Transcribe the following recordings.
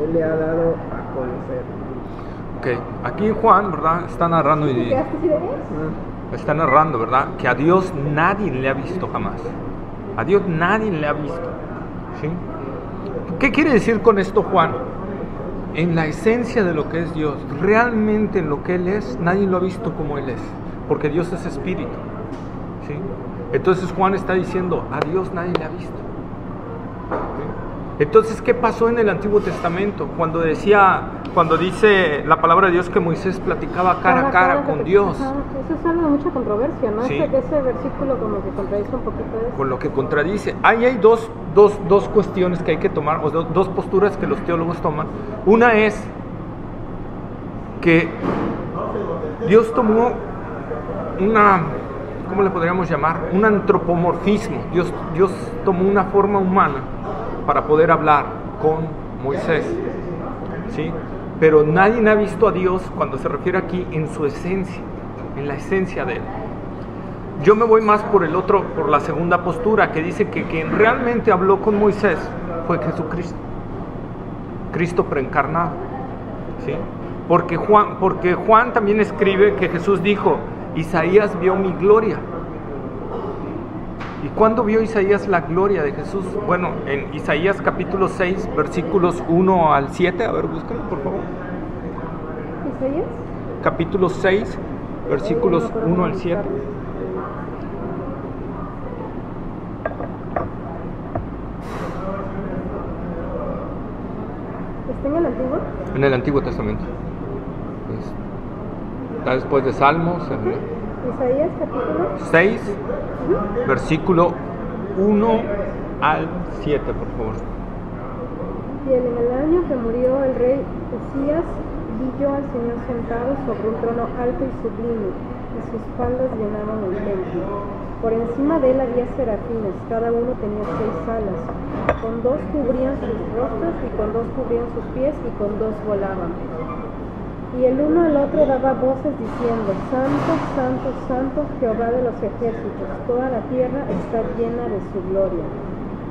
Él le ha dado a conocer. Ok, aquí Juan, ¿verdad? Está narrando está narrando, ¿verdad? Que a Dios nadie le ha visto jamás. A Dios nadie le ha visto. ¿Sí? ¿Qué quiere decir con esto Juan? En la esencia de lo que es Dios, realmente en lo que Él es, nadie lo ha visto como Él es, porque Dios es espíritu. ¿Sí? Entonces Juan está diciendo, a Dios nadie le ha visto. ¿Sí? Entonces, ¿qué pasó en el Antiguo Testamento? Cuando dice la palabra de Dios que Moisés platicaba cara a cara con Dios. Eso es algo de mucha controversia, ¿no? Sí. Ese versículo como que contradice un poquito eso. Con lo que contradice. Ahí hay dos cuestiones que hay que tomar, o dos posturas que los teólogos toman. Una es que Dios tomó ¿cómo le podríamos llamar? Un antropomorfismo. Dios tomó una forma humana para poder hablar con Moisés. ¿Sí? Pero nadie ha visto a Dios cuando se refiere aquí en su esencia, en la esencia de Él. Yo me voy más por la segunda postura, que dice que quien realmente habló con Moisés fue Jesucristo, Cristo preencarnado. ¿Sí? Porque Juan también escribe que Jesús dijo, Isaías vio mi gloria. ¿Y cuándo vio Isaías la gloria de Jesús? Bueno, en Isaías capítulo 6, versículos 1 al 7. A ver, búscalo, por favor. ¿Isaías? Capítulo 6, versículos 1 al 7. ¿Está en el Antiguo? En el Antiguo Testamento. Está después de Salmos. Isaías capítulo 6, versículo 1 al 7, por favor. Bien, en el año que murió el rey Usías, vi yo al Señor sentado sobre un trono alto y sublime, y sus faldas llenaban el templo. Por encima de él había serafines, cada uno tenía 6 alas. Con 2 cubrían sus rostros, y con 2 cubrían sus pies, y con 2 volaban. Y el uno al otro daba voces diciendo, Santo, Santo, Santo, Jehová de los ejércitos, toda la tierra está llena de su gloria.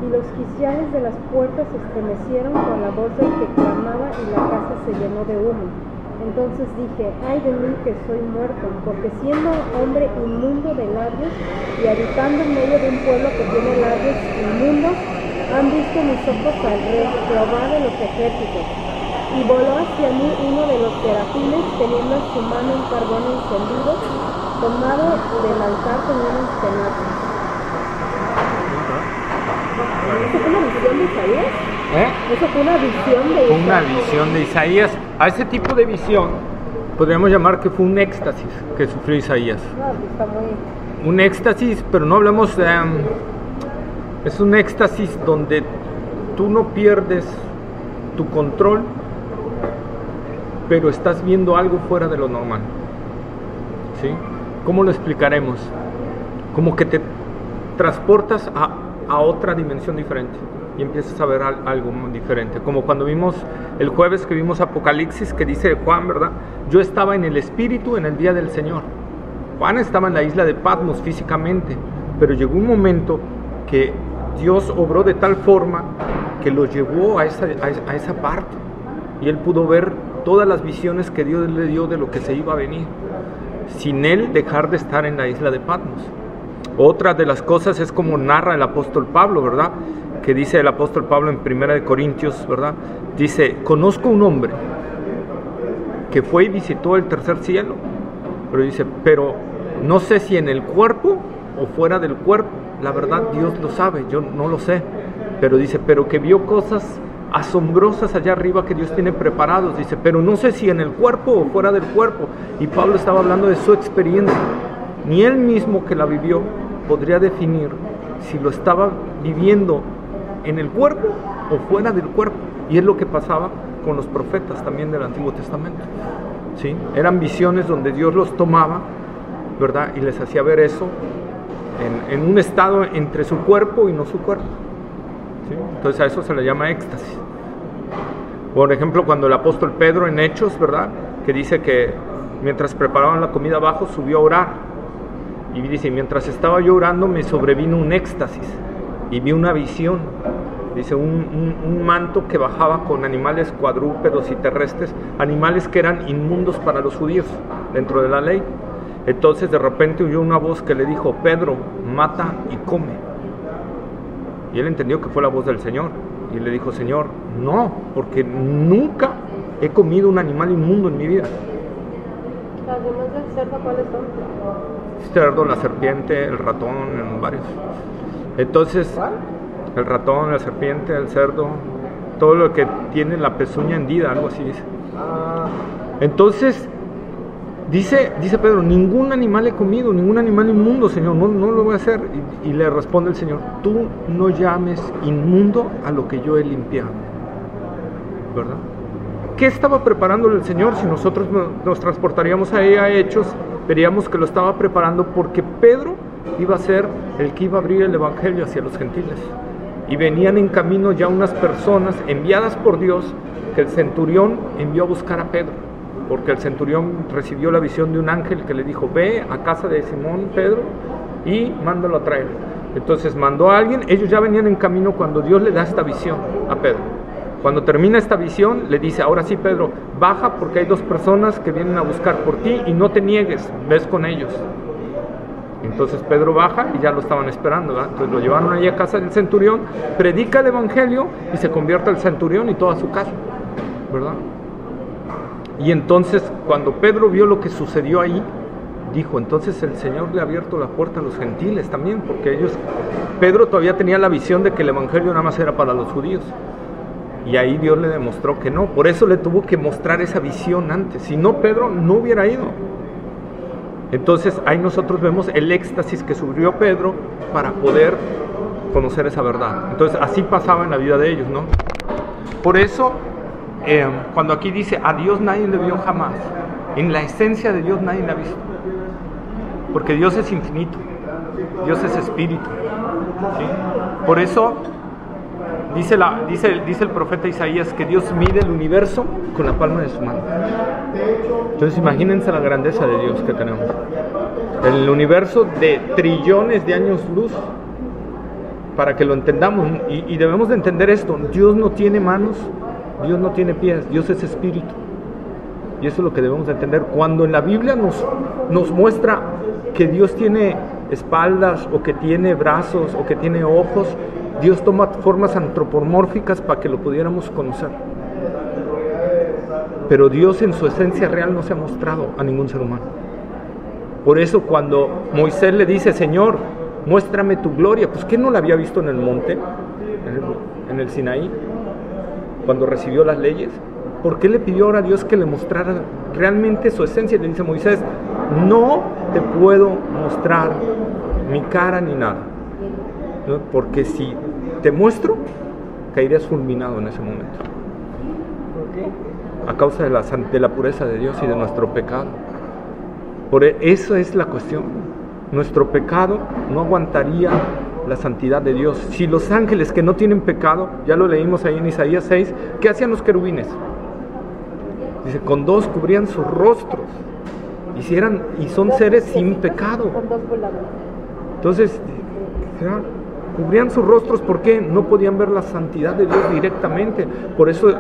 Y los quiciales de las puertas se estremecieron con la voz del que clamaba, y la casa se llenó de humo. Entonces dije, ay de mí que soy muerto, porque siendo hombre inmundo de labios, y habitando en medio de un pueblo que tiene labios inmundos, han visto mis ojos al Rey, Jehová de los ejércitos. Y voló hacia mí uno de los serafines, teniendo en su mano un carbón encendido, tomado del altar con un incenso. ¿Eso fue una visión de Isaías? ¿Eso fue una visión de Isaías? Una visión de Isaías. A ese tipo de visión podríamos llamar que fue un éxtasis que sufrió Isaías. No, está muy... Un éxtasis, pero no hablamos de... es un éxtasis donde tú no pierdes tu control, pero estás viendo algo fuera de lo normal. ¿Sí? ¿Cómo lo explicaremos? Como que te transportas a otra dimensión diferente y empiezas a ver algo diferente. Como cuando vimos el jueves que vimos Apocalipsis, que dice Juan, ¿verdad? Yo estaba en el Espíritu en el día del Señor. Juan estaba en la isla de Patmos físicamente, pero llegó un momento que Dios obró de tal forma que lo llevó a esa parte, y él pudo ver todas las visiones que Dios le dio de lo que se iba a venir, sin él dejar de estar en la isla de Patmos. Otra de las cosas es como narra el apóstol Pablo, ¿verdad? Que dice el apóstol Pablo en 1 Corintios, ¿verdad? Dice, conozco un hombre que fue y visitó el tercer cielo, pero dice, pero no sé si en el cuerpo o fuera del cuerpo, la verdad Dios lo sabe, yo no lo sé, pero dice, pero que vio cosas asombrosas allá arriba que Dios tiene preparados, dice, pero no sé si en el cuerpo o fuera del cuerpo. Y Pablo estaba hablando de su experiencia. Ni él mismo que la vivió podría definir si lo estaba viviendo en el cuerpo o fuera del cuerpo. Y es lo que pasaba con los profetas también del Antiguo Testamento. ¿Sí? Eran visiones donde Dios los tomaba, ¿verdad? Y les hacía ver eso en un estado entre su cuerpo y no su cuerpo. ¿Sí? Entonces a eso se le llama éxtasis. Por ejemplo, cuando el apóstol Pedro en Hechos, ¿verdad? Que dice que mientras preparaban la comida abajo subió a orar. Y dice, mientras estaba yo orando me sobrevino un éxtasis y vi una visión. Dice un manto que bajaba con animales cuadrúpedos y terrestres, animales que eran inmundos para los judíos dentro de la ley. Entonces de repente oyó una voz que le dijo: Pedro, mata y come. Y él entendió que fue la voz del Señor. Y le dijo: Señor, no, porque nunca he comido un animal inmundo en mi vida. Además del cerdo, ¿cuáles son? Cerdo, la serpiente, el ratón, varios. Entonces, el ratón, la serpiente, el cerdo, todo lo que tiene la pezuña hendida, algo así dice. Entonces, dice Pedro: ningún animal he comido, ningún animal inmundo, Señor, no lo voy a hacer. Y le responde el Señor: tú no llames inmundo a lo que yo he limpiado. ¿Verdad? ¿Qué estaba preparándole el Señor? Si nosotros nos transportaríamos ahí a Hechos, veríamos que lo estaba preparando porque Pedro iba a ser el que iba a abrir el evangelio hacia los gentiles. Y venían en camino ya unas personas enviadas por Dios, que el centurión envió a buscar a Pedro, porque el centurión recibió la visión de un ángel que le dijo: ve a casa de Simón Pedro y mándalo a traer. Entonces mandó a alguien. Ellos ya venían en camino cuando Dios le da esta visión a Pedro. Cuando termina esta visión, le dice: ahora sí, Pedro, baja, porque hay dos personas que vienen a buscar por ti y no te niegues, ves con ellos. Entonces Pedro baja y ya lo estaban esperando, ¿verdad? Entonces lo llevaron allí a casa del centurión, predica el evangelio y se convierte el centurión y toda su casa, ¿verdad? Y entonces cuando Pedro vio lo que sucedió ahí, dijo: entonces el Señor le ha abierto la puerta a los gentiles también, porque Pedro todavía tenía la visión de que el evangelio nada más era para los judíos. Y ahí Dios le demostró que no, por eso le tuvo que mostrar esa visión antes, si no Pedro no hubiera ido. Entonces ahí nosotros vemos el éxtasis que sufrió Pedro para poder conocer esa verdad. Entonces así pasaba en la vida de ellos, ¿no? Por eso cuando aquí dice: a Dios nadie le vio jamás, en la esencia de Dios nadie le ha visto, porque Dios es infinito, Dios es espíritu, ¿sí? Por eso dice el profeta Isaías que Dios mide el universo con la palma de su mano. Entonces imagínense la grandeza de Dios que tenemos. El universo de trillones de años luz, para que lo entendamos, y debemos de entender esto: Dios no tiene manos, Dios no tiene pies, Dios es espíritu. Y eso es lo que debemos de entender. Cuando en la Biblia nos muestra que Dios tiene espaldas, o que tiene brazos, o que tiene ojos, Dios toma formas antropomórficas para que lo pudiéramos conocer. Pero Dios en su esencia real no se ha mostrado a ningún ser humano. Por eso cuando Moisés le dice: Señor, muéstrame tu gloria, pues ¿qué no la había visto en el monte, en el Sinaí, cuando recibió las leyes? ¿Por qué le pidió ahora a Dios que le mostrara realmente su esencia? Le dice Moisés: no te puedo mostrar mi cara ni nada, ¿no? Porque si te muestro, caerías fulminado en ese momento. ¿Por qué? A causa de la pureza de Dios y de nuestro pecado. Por eso es la cuestión. Nuestro pecado no aguantaría la santidad de Dios. Si los ángeles que no tienen pecado, ya lo leímos ahí en Isaías 6, ¿qué hacían los querubines? Dice: con dos cubrían sus rostros. Y son seres sin pecado. Entonces, cubrían sus rostros. ¿Por qué? No podían ver la santidad de Dios directamente. Por eso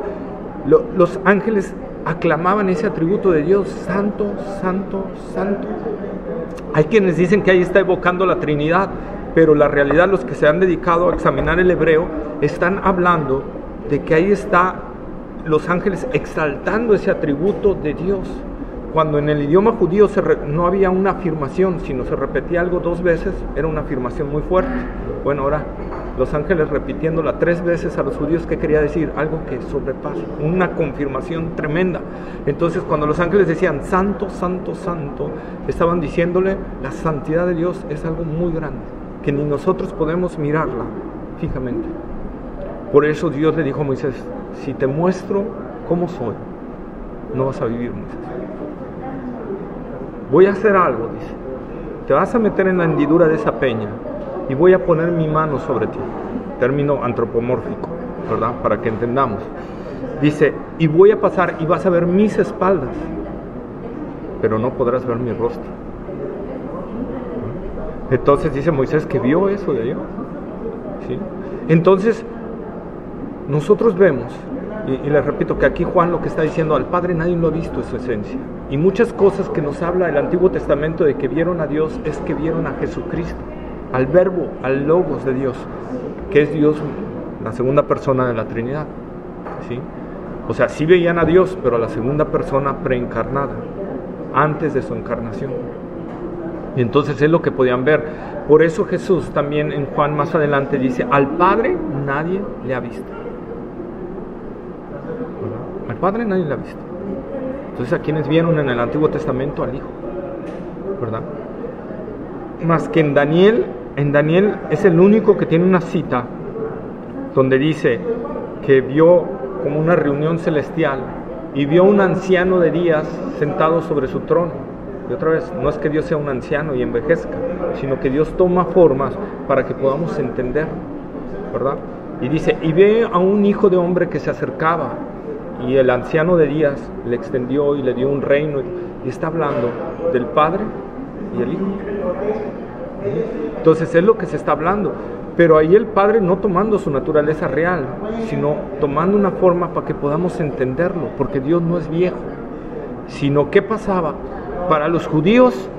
los ángeles aclamaban ese atributo de Dios: santo, santo, santo. Hay quienes dicen que ahí está evocando la Trinidad, pero la realidad, los que se han dedicado a examinar el hebreo, están hablando de que ahí está los ángeles exaltando ese atributo de Dios. Cuando en el idioma judío no había una afirmación, sino se repetía algo dos veces, era una afirmación muy fuerte. Bueno, ahora los ángeles repitiéndola 3 veces a los judíos, ¿qué quería decir? Algo que sobrepasa, una confirmación tremenda. Entonces cuando los ángeles decían santo, santo, santo, estaban diciéndole: la santidad de Dios es algo muy grande, que ni nosotros podemos mirarla fijamente. Por eso Dios le dijo a Moisés: si te muestro cómo soy, no vas a vivir, Moisés. Voy a hacer algo, dice. Te vas a meter en la hendidura de esa peña y voy a poner mi mano sobre ti. Término antropomórfico, ¿verdad? Para que entendamos. Dice: y voy a pasar y vas a ver mis espaldas, pero no podrás ver mi rostro. Entonces dice Moisés que vio eso de Dios, ¿sí? Entonces nosotros vemos, y les repito que aquí Juan lo que está diciendo, al Padre nadie lo ha visto en su esencia. Y muchas cosas que nos habla el Antiguo Testamento de que vieron a Dios es que vieron a Jesucristo, al Verbo, al Logos de Dios, que es Dios, la segunda persona de la Trinidad, ¿sí? O sea, sí veían a Dios, pero a la segunda persona preencarnada, antes de su encarnación. Y entonces es lo que podían ver. Por eso Jesús también en Juan más adelante dice, al Padre nadie le ha visto. ¿Verdad? Al Padre nadie le ha visto. Entonces a quienes vieron en el Antiguo Testamento al Hijo, ¿verdad? Más que en Daniel es el único que tiene una cita donde dice que vio como una reunión celestial y vio un anciano de días sentado sobre su trono. Y otra vez, no es que Dios sea un anciano y envejezca, sino que Dios toma formas para que podamos entender, ¿verdad? Y dice, y ve a un hijo de hombre que se acercaba, y el anciano de días le extendió y le dio un reino, y está hablando del Padre y el Hijo. Entonces es lo que se está hablando, pero ahí el Padre no tomando su naturaleza real, sino tomando una forma para que podamos entenderlo, porque Dios no es viejo, sino ¿qué pasaba? Para los judíos,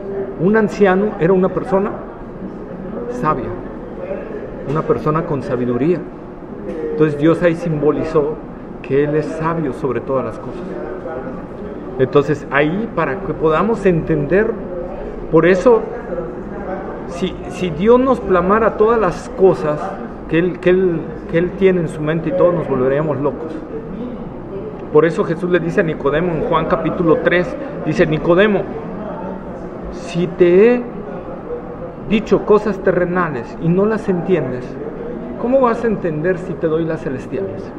un anciano era una persona sabia, una persona con sabiduría. Entonces Dios ahí simbolizó que Él es sabio sobre todas las cosas. Entonces ahí para que podamos entender, por eso, si Dios nos plasmara todas las cosas que Él tiene en su mente y todos nos volveríamos locos. Por eso Jesús le dice a Nicodemo en Juan capítulo 3, dice, Nicodemo, si te he dicho cosas terrenales y no las entiendes, ¿cómo vas a entender si te doy las celestiales?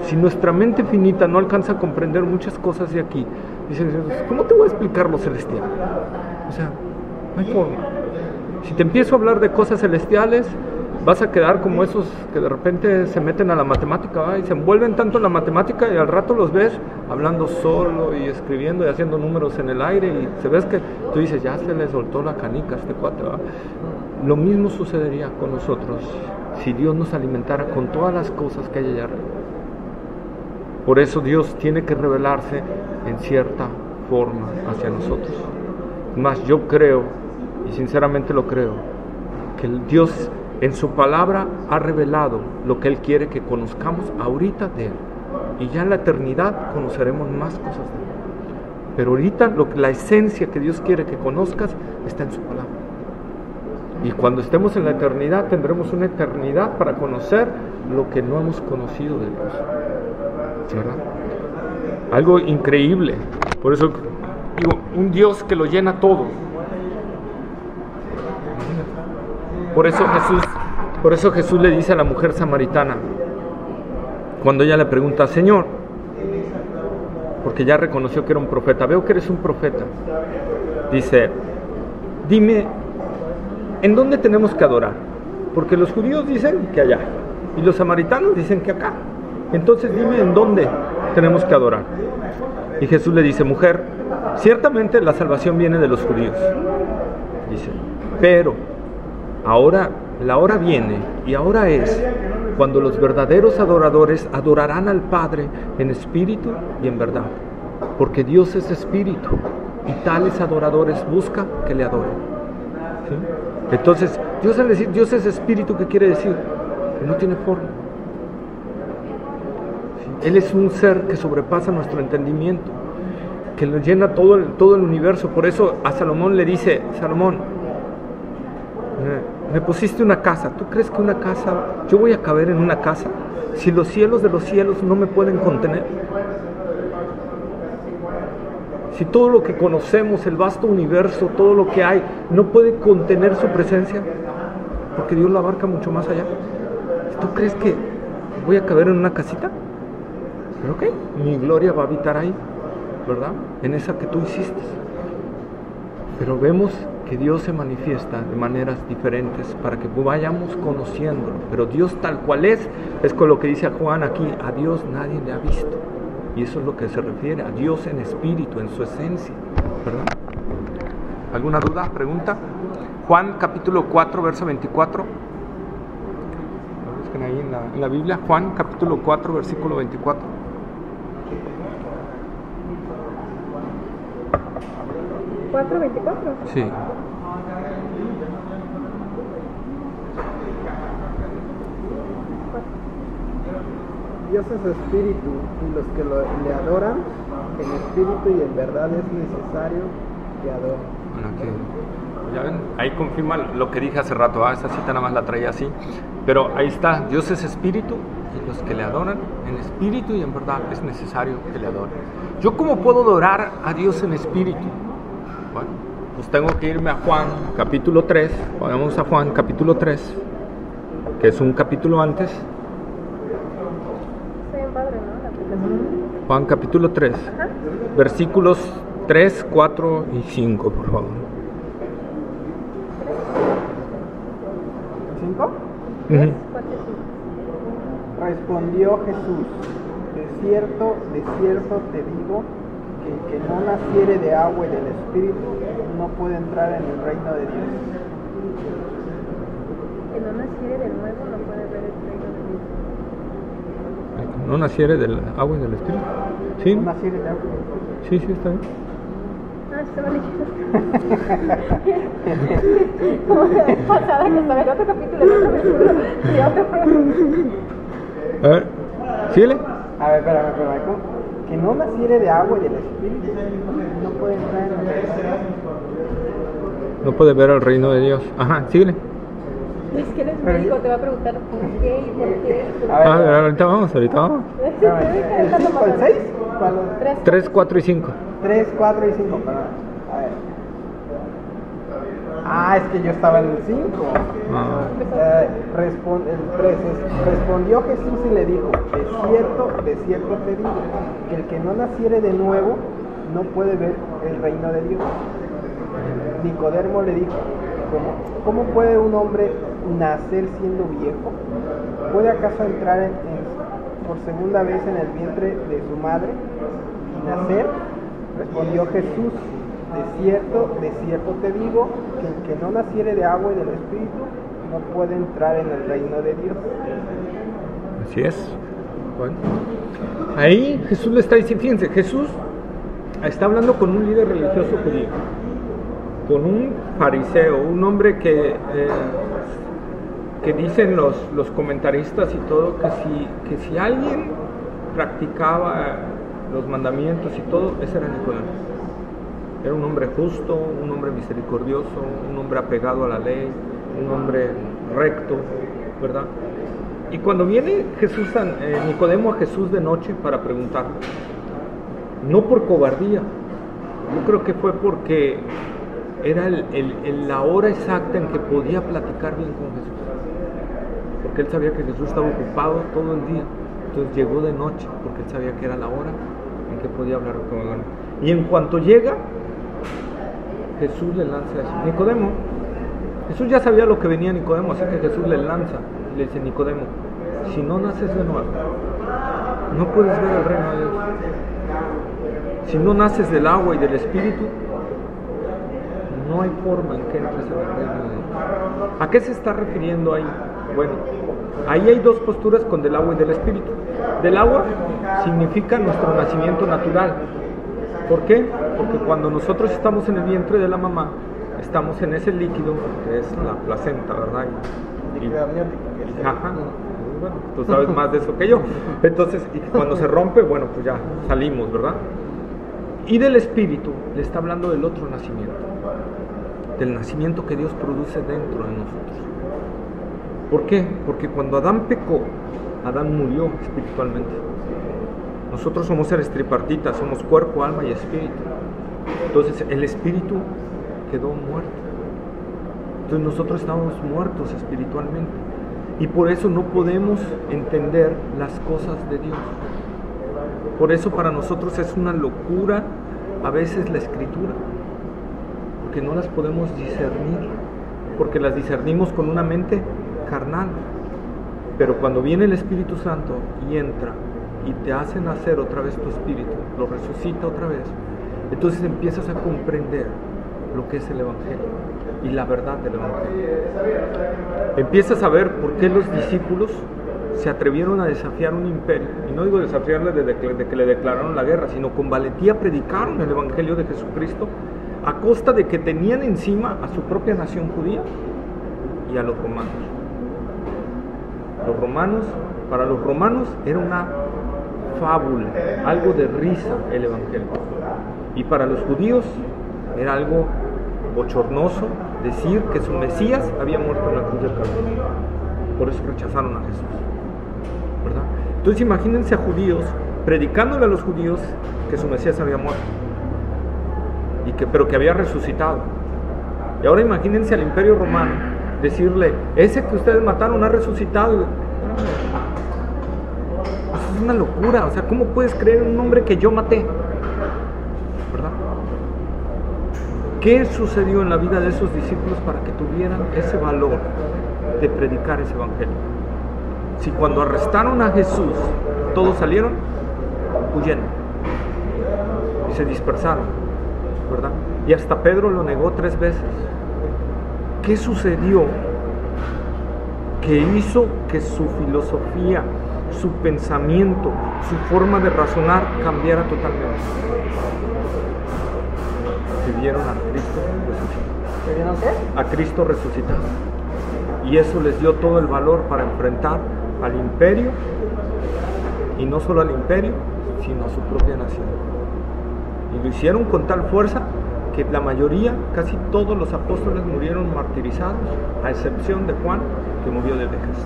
Si nuestra mente finita no alcanza a comprender muchas cosas de aquí, dice, ¿cómo te voy a explicar lo celestial? O sea, no hay forma. Si te empiezo a hablar de cosas celestiales, vas a quedar como esos que de repente se meten a la matemática, ¿va? Y se envuelven tanto en la matemática y al rato los ves hablando solo y escribiendo y haciendo números en el aire y se ves que tú dices, ya se le soltó la canica a este cuate, ¿va? Lo mismo sucedería con nosotros si Dios nos alimentara con todas las cosas que hay allá arriba. Por eso Dios tiene que revelarse en cierta forma hacia nosotros. Más yo creo, y sinceramente lo creo, que Dios en su palabra ha revelado lo que Él quiere que conozcamos ahorita de Él. Y ya en la eternidad conoceremos más cosas de Él. Pero ahorita la esencia que Dios quiere que conozcas está en su palabra. Y cuando estemos en la eternidad tendremos una eternidad para conocer lo que no hemos conocido de Dios. ¿Verdad? Algo increíble. Por eso digo, un Dios que lo llena todo. Por eso Jesús le dice a la mujer samaritana, cuando ella le pregunta, Señor, porque ya reconoció que era un profeta, veo que eres un profeta, dice, dime, ¿en dónde tenemos que adorar? Porque los judíos dicen que allá, y los samaritanos dicen que acá. Entonces dime en dónde tenemos que adorar. Y Jesús le dice, mujer, ciertamente la salvación viene de los judíos, dice, pero ahora la hora viene y ahora es cuando los verdaderos adoradores adorarán al Padre en espíritu y en verdad, porque Dios es espíritu y tales adoradores busca que le adoren. ¿Sí? Entonces Dios al decir Dios es espíritu, ¿qué quiere decir? Que no tiene forma. ¿Sí? Él es un ser que sobrepasa nuestro entendimiento, que lo llena todo el universo. Por eso a Salomón le dice, Salomón, me pusiste una casa, ¿tú crees que una casa, yo voy a caber en una casa? Si los cielos de los cielos no me pueden contener. Si todo lo que conocemos, el vasto universo, todo lo que hay, no puede contener su presencia, porque Dios la abarca mucho más allá. ¿Tú crees que voy a caber en una casita? Pero ok, mi gloria va a habitar ahí, ¿verdad? En esa que tú hiciste. Pero vemos que Dios se manifiesta de maneras diferentes para que vayamos conociéndolo. Pero Dios tal cual es con lo que dice a Juan aquí, a Dios nadie le ha visto. Y eso es lo que se refiere, a Dios en espíritu, en su esencia, ¿verdad? ¿Alguna duda? ¿Pregunta? Juan capítulo 4, verso 24. busquen ahí en la Biblia, Juan capítulo 4, versículo 24. ¿4:24? Sí. Dios es espíritu y los que le adoran en espíritu y en verdad es necesario que adoren. Bueno, aquí, ya ven, ahí confirma lo que dije hace rato. Esa cita nada más la traía así, pero ahí está, Dios es espíritu y los que le adoran en espíritu y en verdad es necesario que le adoren. ¿Yo cómo puedo adorar a Dios en espíritu? Bueno, pues tengo que irme a Juan capítulo 3, vamos a Juan capítulo 3, que es un capítulo antes. Soy un padre, ¿no? La aplicación. Juan capítulo 3, versículos 3, 4 y 5, por favor. ¿5? Ujú. 3, 4, 5. Respondió Jesús: de cierto te digo, que el que no naciere de agua y del espíritu no puede entrar en el reino de Dios. Que no naciere de nuevo no puede ver el reino de Dios. ¿No naciere del agua y del espíritu? ¿Sí? No naciere de agua. Sí, está bien. Ah, estaba leyendo. Como la vez pasada que estaba en otro capítulo, en otro versículo, y otro. A ver, síguele. A ver, espérame. ¿Cómo? Que no naciere de agua y del espíritu no puede entrar en el reino de Dios. No puede ver el reino de Dios. Ajá, síguele. Es que él es médico, te va a preguntar por qué y por qué. A ver, ahorita vamos. Espérame, ¿el 5 el 6? 3, 4 y 5. 3, 4 y 5, perdón. A ver. Ah, es que yo estaba en el 5. El 3 es: respondió Jesús y le dijo: de cierto te digo, que el que no naciere de nuevo no puede ver el reino de Dios. Nicodemo le dijo: ¿Cómo puede un hombre nacer siendo viejo? ¿Puede acaso entrar por segunda vez en el vientre de su madre y nacer? Respondió Jesús: de cierto te digo, que el que no naciere de agua y del espíritu no puede entrar en el reino de Dios. Así es. Bueno, ahí Jesús le está diciendo, fíjense, Jesús está hablando con un líder religioso judío, con un fariseo, un hombre que dicen los comentaristas y todo, que si alguien practicaba los mandamientos y todo, ese era Nicodemo. Era un hombre justo, un hombre misericordioso, un hombre apegado a la ley, un hombre recto, ¿verdad? Y cuando viene Nicodemo a Jesús de noche para preguntarle, no por cobardía, yo creo que fue porque era la hora exacta en que podía platicar bien con Jesús, porque él sabía que Jesús estaba ocupado todo el día, entonces llegó de noche porque él sabía que era la hora en que podía hablar con él. Y en cuanto llega, Jesús le lanza eso. Nicodemo, Jesús ya sabía lo que venía Nicodemo, así que Jesús le lanza, le dice: Nicodemo, si no naces de nuevo, no puedes ver el reino de Dios. Si no naces del agua y del espíritu, no hay forma en que entres en el reino de Dios. ¿A qué se está refiriendo ahí? Bueno, ahí hay dos posturas con del agua y del espíritu. Del agua significa nuestro nacimiento natural. ¿Por qué? Porque cuando nosotros estamos en el vientre de la mamá, estamos en ese líquido que es la placenta, ¿verdad? Ajá. Bueno, tú sabes más de eso que yo. Entonces, y cuando se rompe, bueno, pues ya salimos, ¿verdad? Y del espíritu le está hablando del otro nacimiento, del nacimiento que Dios produce dentro de nosotros. ¿Por qué? Porque cuando Adán pecó, Adán murió espiritualmente. Nosotros somos seres tripartitas, somos cuerpo, alma y espíritu. Entonces el espíritu quedó muerto. Entonces nosotros estamos muertos espiritualmente. Y por eso no podemos entender las cosas de Dios. Por eso para nosotros es una locura a veces la escritura. Porque no las podemos discernir. Porque las discernimos con una mente carnal. Pero cuando viene el Espíritu Santo y entra y te hace nacer otra vez tu espíritu, lo resucita otra vez, entonces empiezas a comprender lo que es el Evangelio y la verdad del Evangelio. Empiezas a ver por qué los discípulos se atrevieron a desafiar un imperio, y no digo desafiarle de que le declararon la guerra, sino con valentía predicaron el Evangelio de Jesucristo a costa de que tenían encima a su propia nación judía y a los romanos. Para los romanos era una fábula, algo de risa el Evangelio, y para los judíos era algo bochornoso decir que su Mesías había muerto en la cruz del Calvario. Por eso rechazaron a Jesús, ¿verdad? Entonces imagínense a judíos predicándole a los judíos que su Mesías había muerto, pero que había resucitado. Y ahora imagínense al Imperio Romano decirle: ese que ustedes mataron ha resucitado. Eso es una locura. O sea, ¿cómo puedes creer en un hombre que yo maté? ¿Verdad? ¿Qué sucedió en la vida de esos discípulos para que tuvieran ese valor de predicar ese Evangelio? Si cuando arrestaron a Jesús todos salieron huyendo y se dispersaron, ¿verdad? Y hasta Pedro lo negó 3 veces. ¿Qué sucedió que hizo que su filosofía, su pensamiento, su forma de razonar cambiara totalmente? Que vieron a Cristo resucitado. ¿Que vieron qué? A Cristo resucitado. Y eso les dio todo el valor para enfrentar al imperio, y no solo al imperio, sino a su propia nación. Y lo hicieron con tal fuerza que la mayoría, casi todos los apóstoles murieron martirizados, a excepción de Juan, que murió de vejez,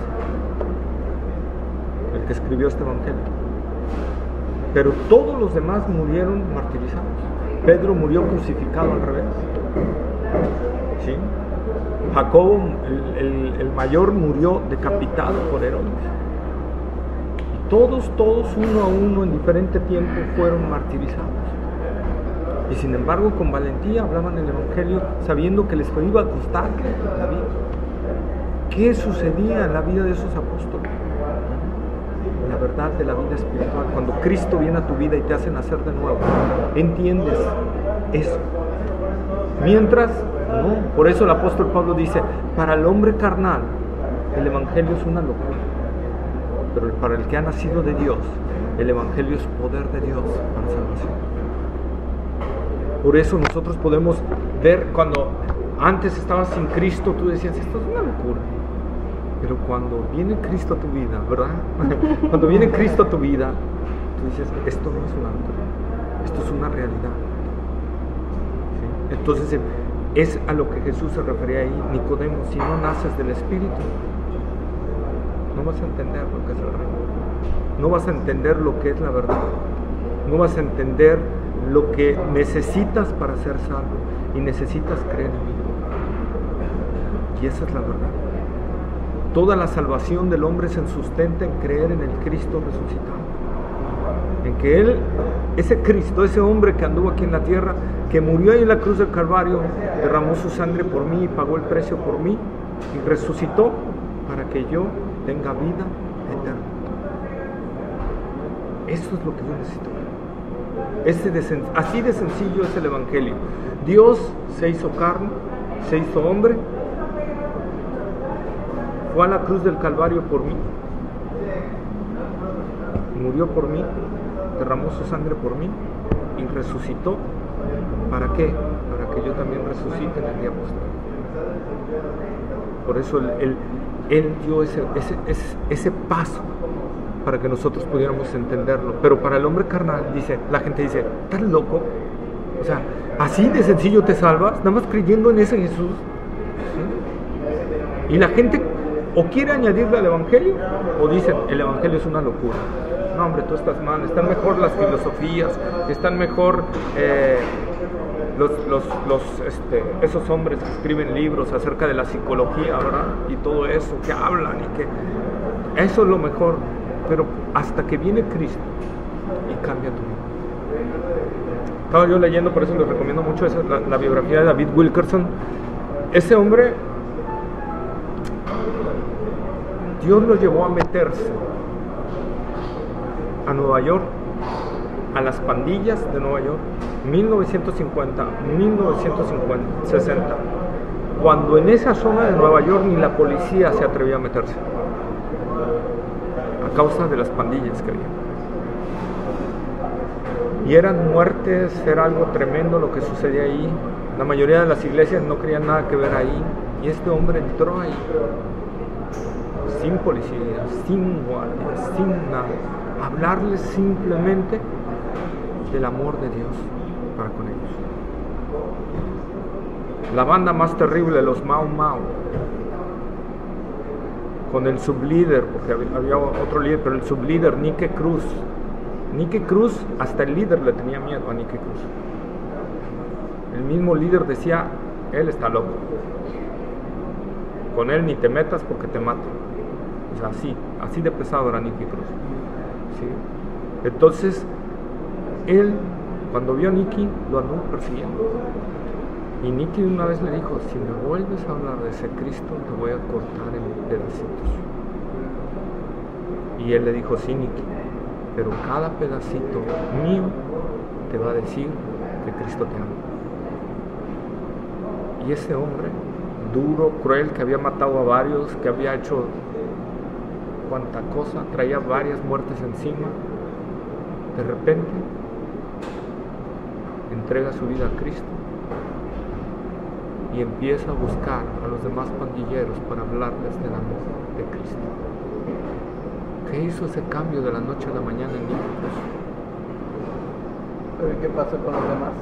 el que escribió este Evangelio. Pero todos los demás murieron martirizados. Pedro murió crucificado al revés, ¿sí? Jacobo, el mayor, murió decapitado por Herodes. Y todos, uno a uno, en diferente tiempo, fueron martirizados. Y sin embargo, con valentía hablaban el Evangelio, sabiendo que les iba a costar la vida. ¿Qué sucedía en la vida de esos apóstoles? La verdad de la vida espiritual. Cuando Cristo viene a tu vida y te hace nacer de nuevo, entiendes eso. Mientras, no. Por eso el apóstol Pablo dice: para el hombre carnal, el Evangelio es una locura. Pero para el que ha nacido de Dios, el Evangelio es poder de Dios para salvación. Por eso nosotros podemos ver, cuando antes estabas sin Cristo, tú decías: esto es una locura. Pero cuando viene Cristo a tu vida, ¿verdad? Cuando viene Cristo a tu vida, tú dices: esto no es una locura, esto es una realidad. ¿Sí? Entonces es a lo que Jesús se refería ahí: Nicodemo, si no naces del Espíritu, no vas a entender lo que es el reino, no vas a entender lo que es la verdad, no vas a entender lo que necesitas para ser salvo, y necesitas creer en mí. Y esa es la verdad. Toda la salvación del hombre se sustenta en creer en el Cristo resucitado, en que Él, ese Cristo, ese hombre que anduvo aquí en la tierra, que murió ahí en la cruz del Calvario, derramó su sangre por mí y pagó el precio por mí, y resucitó para que yo tenga vida eterna. Eso es lo que yo necesito. Así de sencillo es el Evangelio. Dios se hizo carne, se hizo hombre, fue a la cruz del Calvario por mí, murió por mí, derramó su sangre por mí y resucitó. ¿Para qué? Para que yo también resucite en el día posterior. Por eso Él dio ese paso para que nosotros pudiéramos entenderlo. Pero para el hombre carnal, la gente dice: ¿estás loco? O sea, así de sencillo te salvas, nada más creyendo en ese Jesús. ¿Sí? Y la gente o quiere añadirle al Evangelio, o dicen: el Evangelio es una locura. No, hombre, tú estás mal. Están mejor las filosofías, están mejor esos hombres que escriben libros acerca de la psicología, ¿verdad? Y todo eso, que hablan y que eso es lo mejor. Pero hasta que viene Cristo y cambia tu vida. Estaba yo leyendo, por eso les recomiendo mucho la biografía de David Wilkerson. Ese hombre, Dios lo llevó a meterse a Nueva York, a las pandillas de Nueva York, 1950, 1960, cuando en esa zona de Nueva York ni la policía se atrevía a meterse. causa de las pandillas que había. Y eran muertes, era algo tremendo lo que sucedía ahí. La mayoría de las iglesias no querían nada que ver ahí. Y este hombre entró ahí, sin policía, sin guardias, sin nada. Hablarles simplemente del amor de Dios para con ellos. La banda más terrible, los Mau Mau, con el sublíder, porque había otro líder, pero el sublíder, Nique Cruz. Nique Cruz, hasta el líder le tenía miedo a Nique Cruz. El mismo líder decía, él está loco. Con él ni te metas porque te mato. O sea, así de pesado era Nique Cruz. ¿Sí? Entonces, él, cuando vio a Nicky, lo andó persiguiendo. Y Nicky una vez le dijo, si me vuelves a hablar de ese Cristo, te voy a cortar en pedacitos. Y él le dijo, sí, Nicky, pero cada pedacito mío te va a decir que Cristo te ama. Y ese hombre, duro, cruel, que había matado a varios, que había hecho cuanta cosa, traía varias muertes encima, de repente entrega su vida a Cristo y empieza a buscar a los demás pandilleros para hablarles del amor de Cristo. ¿Qué hizo ese cambio de la noche a la mañana en México? ¿Pero qué pasó con los demás?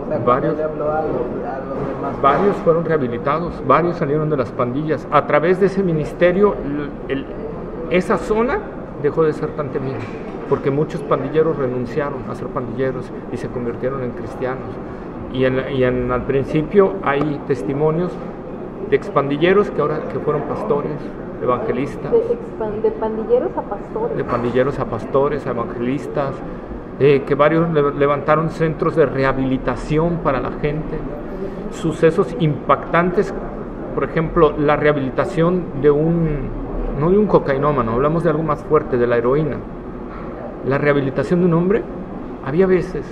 O sea, varios, le habló a los demás. Varios fueron rehabilitados, varios salieron de las pandillas. A través de ese ministerio, esa zona dejó de ser tan temida, porque muchos pandilleros renunciaron a ser pandilleros y se convirtieron en cristianos. Al principio hay testimonios de expandilleros que fueron pastores, evangelistas. De pandilleros a pastores. De pandilleros a pastores, a evangelistas, que varios levantaron centros de rehabilitación para la gente. Sucesos impactantes, por ejemplo, la rehabilitación no de un cocainómano, hablamos de algo más fuerte, de la heroína. La rehabilitación de un hombre, había veces,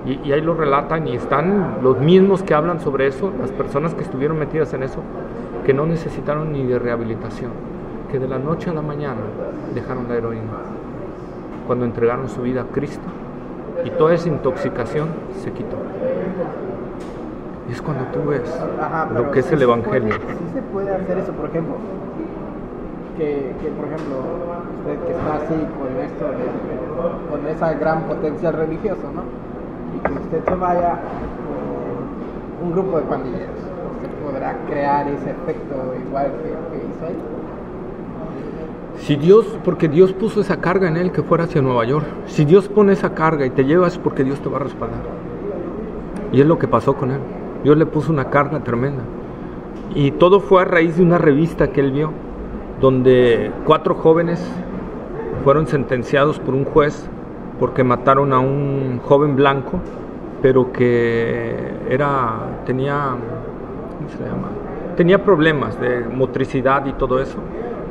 y ahí lo relatan y están los mismos que hablan sobre eso, las personas que estuvieron metidas en eso, que no necesitaron ni de rehabilitación, que de la noche a la mañana dejaron la heroína, cuando entregaron su vida a Cristo, y toda esa intoxicación se quitó. Y es cuando tú ves lo que es el Evangelio. Sí se puede hacer eso, por ejemplo, que por ejemplo, usted que está así con esto, con esa gran potencial religioso, ¿no? Y que usted se vaya con un grupo de pandilleros, ¿usted podrá crear ese efecto igual que hizo él? Porque Dios puso esa carga en él que fuera hacia Nueva York. Si Dios pone esa carga y te lleva, es porque Dios te va a respaldar. Y es lo que pasó con él. Dios le puso una carga tremenda. Y todo fue a raíz de una revista que él vio, donde 4 jóvenes fueron sentenciados por un juez porque mataron a un joven blanco, pero que tenía problemas de motricidad y todo eso,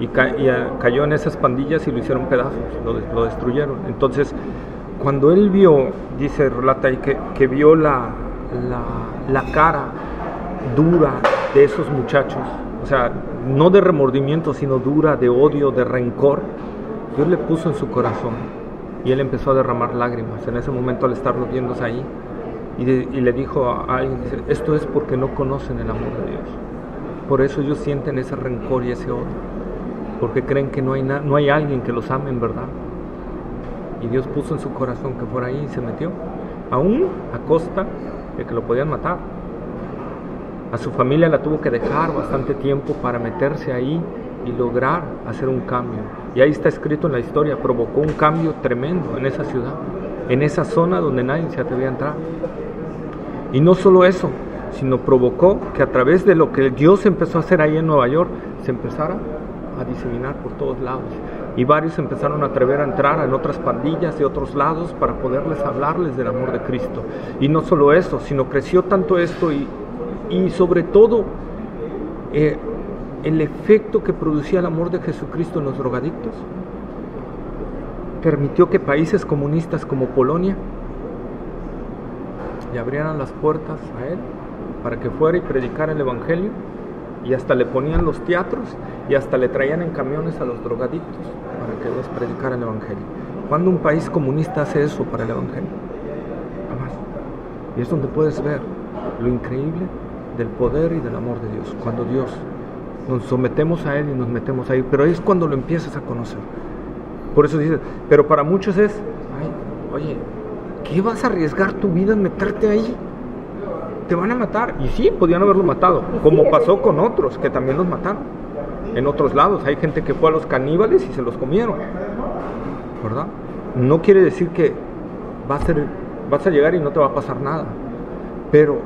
y cayó en esas pandillas y lo hicieron pedazos, lo destruyeron. Entonces, cuando él vio, relata ahí que vio la cara dura de esos muchachos, o sea, no de remordimiento, sino dura, de odio, de rencor, Dios le puso en su corazón y él empezó a derramar lágrimas en ese momento al estarlos viendo ahí, y le dijo a alguien, esto es porque no conocen el amor de Dios, por eso ellos sienten ese rencor y ese odio, porque creen que no hay alguien que los ame en verdad. Y Dios puso en su corazón que fuera ahí y se metió, aún a costa de que lo podían matar. A su familia la tuvo que dejar bastante tiempo para meterse ahí y lograr hacer un cambio. Y ahí está escrito en la historia, provocó un cambio tremendo en esa ciudad, en esa zona donde nadie se atrevía a entrar. Y no solo eso, sino provocó que a través de lo que Dios empezó a hacer ahí en Nueva York, se empezara a diseminar por todos lados. Y varios empezaron a atrever a entrar en otras pandillas de otros lados para poderles hablarles del amor de Cristo. Y no solo eso, sino creció tanto esto y sobre todo el efecto que producía el amor de Jesucristo en los drogadictos permitió que países comunistas como Polonia le abrieran las puertas a él para que fuera y predicara el Evangelio, y hasta le ponían los teatros y hasta le traían en camiones a los drogadictos a para que les predicara el Evangelio. ¿Cuándo un país comunista hace eso para el Evangelio? Jamás. Y es donde puedes ver lo increíble del poder y del amor de Dios. Cuando Dios nos sometemos a Él y nos metemos ahí, pero es cuando lo empiezas a conocer. Por eso dices, pero para muchos es, ay, oye, ¿qué vas a arriesgar tu vida en meterte ahí? Te van a matar. Y sí, podían haberlo matado, como pasó con otros que también los mataron. En otros lados hay gente que fue a los caníbales y se los comieron, ¿verdad? No quiere decir que vas a llegar y no te va a pasar nada, pero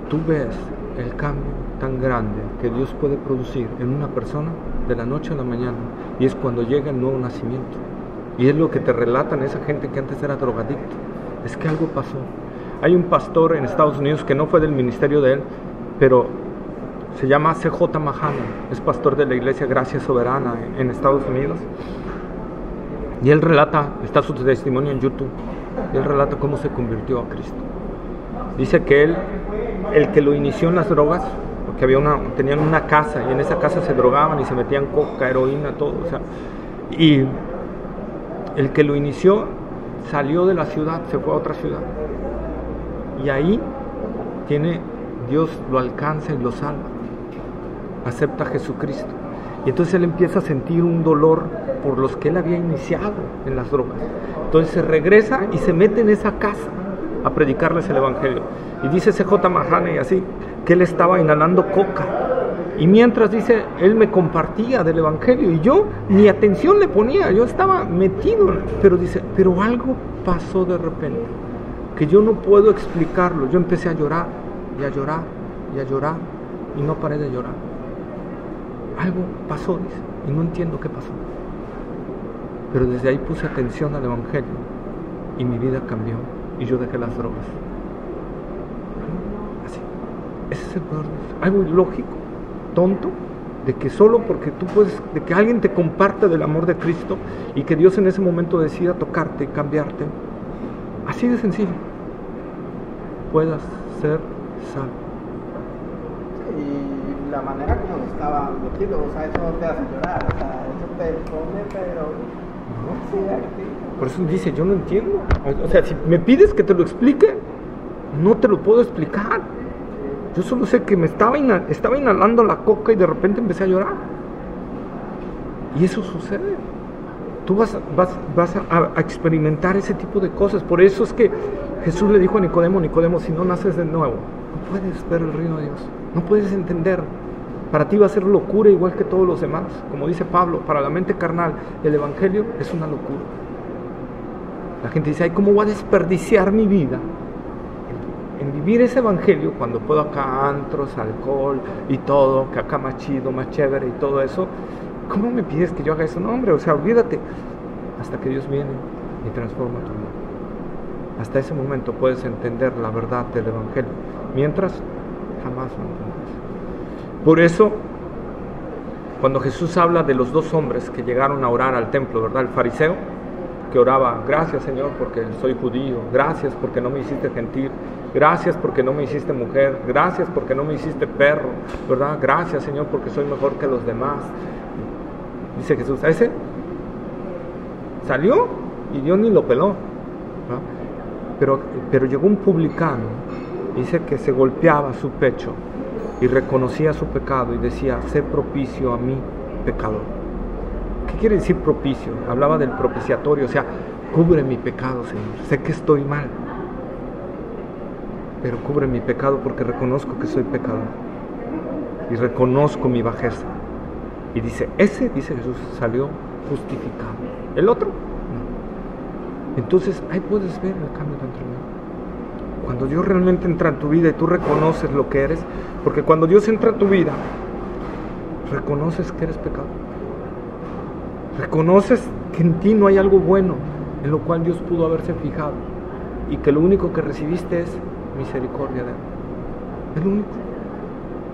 tú ves el cambio tan grande que Dios puede producir en una persona de la noche a la mañana, y es cuando llega el nuevo nacimiento. Y es lo que te relatan esa gente que antes era drogadicto. Es que algo pasó. Hay un pastor en Estados Unidos que no fue del ministerio de él, pero se llama C.J. Mahana, es pastor de la iglesia Gracia Soberana en Estados Unidos. Y él relata, está su testimonio en YouTube, y él relata cómo se convirtió a Cristo. Dice que él, el que lo inició en las drogas, porque tenían una casa, y en esa casa se drogaban y se metían coca, heroína, todo, o sea, y el que lo inició salió de la ciudad, se fue a otra ciudad, y ahí Dios lo alcanza y lo salva, acepta a Jesucristo, y entonces él empieza a sentir un dolor por los que él había iniciado en las drogas. Entonces se regresa y se mete en esa casa a predicarles el Evangelio. Y dice C.J. Mahana y así, que él estaba inhalando coca. Y mientras, dice, él me compartía del Evangelio y yo ni atención le ponía, yo estaba metido. Pero dice, pero algo pasó de repente, que yo no puedo explicarlo. Yo empecé a llorar y a llorar y a llorar y no paré de llorar. Algo pasó, dice, y no entiendo qué pasó. Pero desde ahí puse atención al Evangelio y mi vida cambió y yo dejé las drogas. Así. Ese es el poder de Dios. Algo ilógico, tonto, de que solo porque de que alguien te comparte del amor de Cristo y que Dios en ese momento decida tocarte y cambiarte, así de sencillo, puedas ser salvo. Y la manera como lo estaba metiendo, o sea, eso no te hace llorar, o sea, eso te pone, pero sí, por eso dice, yo no entiendo. O sea, si me pides que te lo explique, no te lo puedo explicar. Yo solo sé que me estaba inhalando la coca y de repente empecé a llorar. Y eso sucede. Tú vas a experimentar ese tipo de cosas. Por eso es que Jesús le dijo a Nicodemo, si no naces de nuevo, no puedes ver el reino de Dios. No puedes entender. Para ti va a ser locura igual que todos los demás. Como dice Pablo, para la mente carnal, el Evangelio es una locura. La gente dice, ay, ¿cómo voy a desperdiciar mi vida en vivir ese Evangelio cuando puedo acá antros, alcohol y todo, que acá más chido, más chévere y todo eso? ¿Cómo me pides que yo haga eso? No, hombre, o sea, olvídate. Hasta que Dios viene y transforma tu vida. Hasta ese momento puedes entender la verdad del Evangelio. Mientras, jamás lo entenderás. Por eso, cuando Jesús habla de los dos hombres que llegaron a orar al templo, ¿verdad? El fariseo, que oraba, gracias Señor porque soy judío, gracias porque no me hiciste gentil, gracias porque no me hiciste mujer, gracias porque no me hiciste perro, ¿verdad? Gracias Señor porque soy mejor que los demás. Dice Jesús, a ese salió y Dios ni lo peló, ¿verdad? Pero llegó un publicano, dice que se golpeaba su pecho y reconocía su pecado y decía, sé propicio a mí, pecador. ¿Qué quiere decir propicio? Hablaba del propiciatorio, o sea, cubre mi pecado, Señor. Sé que estoy mal, pero cubre mi pecado porque reconozco que soy pecador y reconozco mi bajeza. Y dice, dice Jesús, salió justificado. El otro, no. Entonces, ahí puedes ver el cambio tan tremendo. Cuando Dios realmente entra en tu vida y tú reconoces lo que eres, porque cuando Dios entra en tu vida, reconoces que eres pecador. Reconoces que en ti no hay algo bueno en lo cual Dios pudo haberse fijado y que lo único que recibiste es misericordia de Él. Es lo único.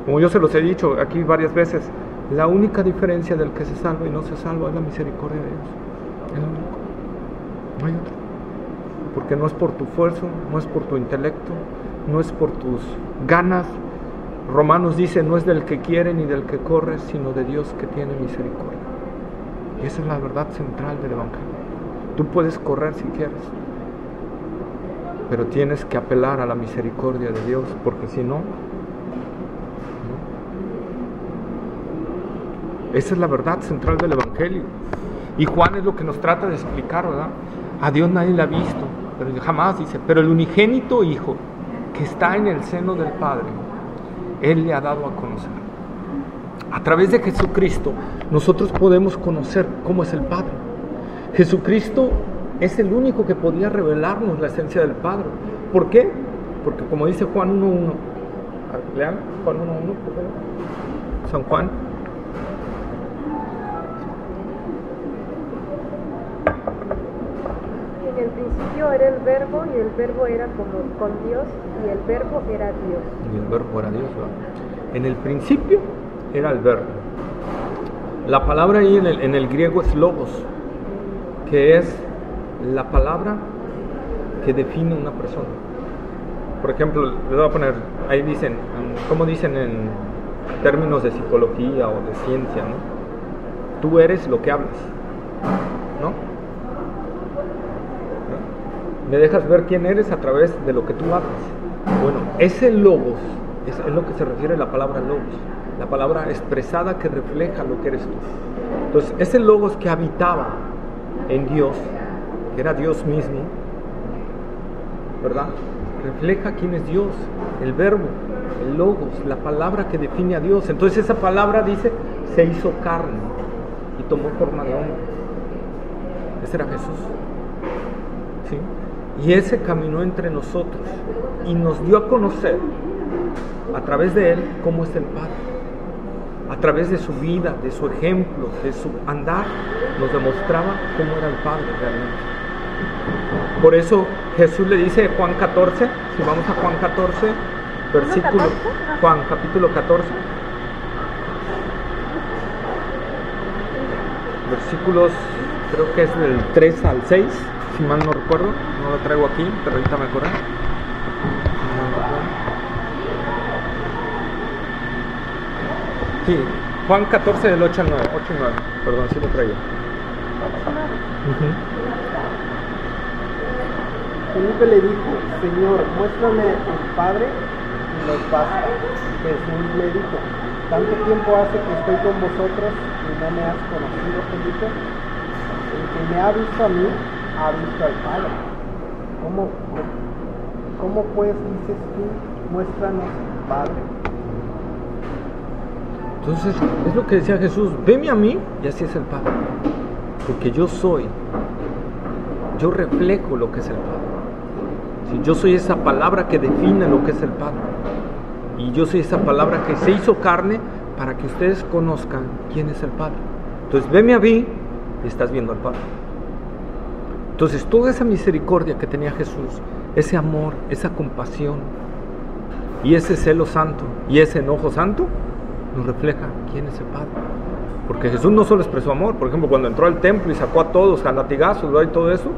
Como yo se los he dicho aquí varias veces, la única diferencia del que se salva y no se salva es la misericordia de Dios. Es lo único. No hay otro. Porque no es por tu esfuerzo, no es por tu intelecto, no es por tus ganas. Romanos dice, no es del que quiere ni del que corre, sino de Dios que tiene misericordia. Y esa es la verdad central del Evangelio. Tú puedes correr si quieres, pero tienes que apelar a la misericordia de Dios, porque si no, esa es la verdad central del Evangelio. Y Juan es lo que nos trata de explicar, ¿verdad? A Dios nadie le ha visto, pero jamás dice, pero el unigénito Hijo que está en el seno del Padre, Él le ha dado a conocer. A través de Jesucristo nosotros podemos conocer cómo es el Padre. Jesucristo es el único que podía revelarnos la esencia del Padre. ¿Por qué? Porque como dice Juan 1:1, lean Juan 1:1, por favor. San Juan. En el principio era el Verbo, y el Verbo era con Dios, y el Verbo era Dios. Y el Verbo era Dios, ¿verdad? En el principio era el Verbo. La palabra ahí en el griego es logos, que es la palabra que define una persona. Por ejemplo, les voy a poner, ahí dicen, ¿cómo dicen en términos de psicología o de ciencia, ¿no? Tú eres lo que hablas, ¿no? Me dejas ver quién eres a través de lo que tú hablas. Bueno, ese logos es lo que se refiere a la palabra logos, la palabra expresada que refleja lo que eres tú. Entonces, ese logos que habitaba en Dios, que era Dios mismo, ¿verdad? Refleja quién es Dios, el verbo, el logos, la palabra que define a Dios. Entonces esa palabra dice, se hizo carne y tomó forma de hombre. Ese era Jesús, ¿sí? Y ese caminó entre nosotros y nos dio a conocer a través de él cómo es el Padre. A través de su vida, de su ejemplo, de su andar, nos demostraba cómo era el Padre realmente. Por eso Jesús le dice Juan 14, si vamos a Juan 14, versículo, Juan capítulo 14, versículos, creo que es del 3 al 6, si mal no recuerdo, no lo traigo aquí, pero ahorita me acordé. Sí, Juan 14 del 8 al 9, 8 y 9, perdón, sí lo traigo. Felipe le dijo, Señor, muéstrame el Padre y nos basta. Jesús le dijo, ¿tanto tiempo hace que estoy con vosotros y no me has conocido, Felipe? El que me ha visto a mí, ha visto al Padre. ¿Cómo pues dices tú, muéstranos el Padre? Entonces, es lo que decía Jesús, veme a mí y así es el Padre. Porque yo reflejo lo que es el Padre. Si yo soy esa palabra que define lo que es el Padre. Y yo soy esa palabra que se hizo carne para que ustedes conozcan quién es el Padre. Entonces, veme a mí y estás viendo al Padre. Entonces, toda esa misericordia que tenía Jesús, ese amor, esa compasión, y ese celo santo, y ese enojo santo, nos refleja quién es el Padre. Porque Jesús no solo expresó amor, por ejemplo, cuando entró al templo y sacó a todos a latigazos, ¿verdad? Y todo eso,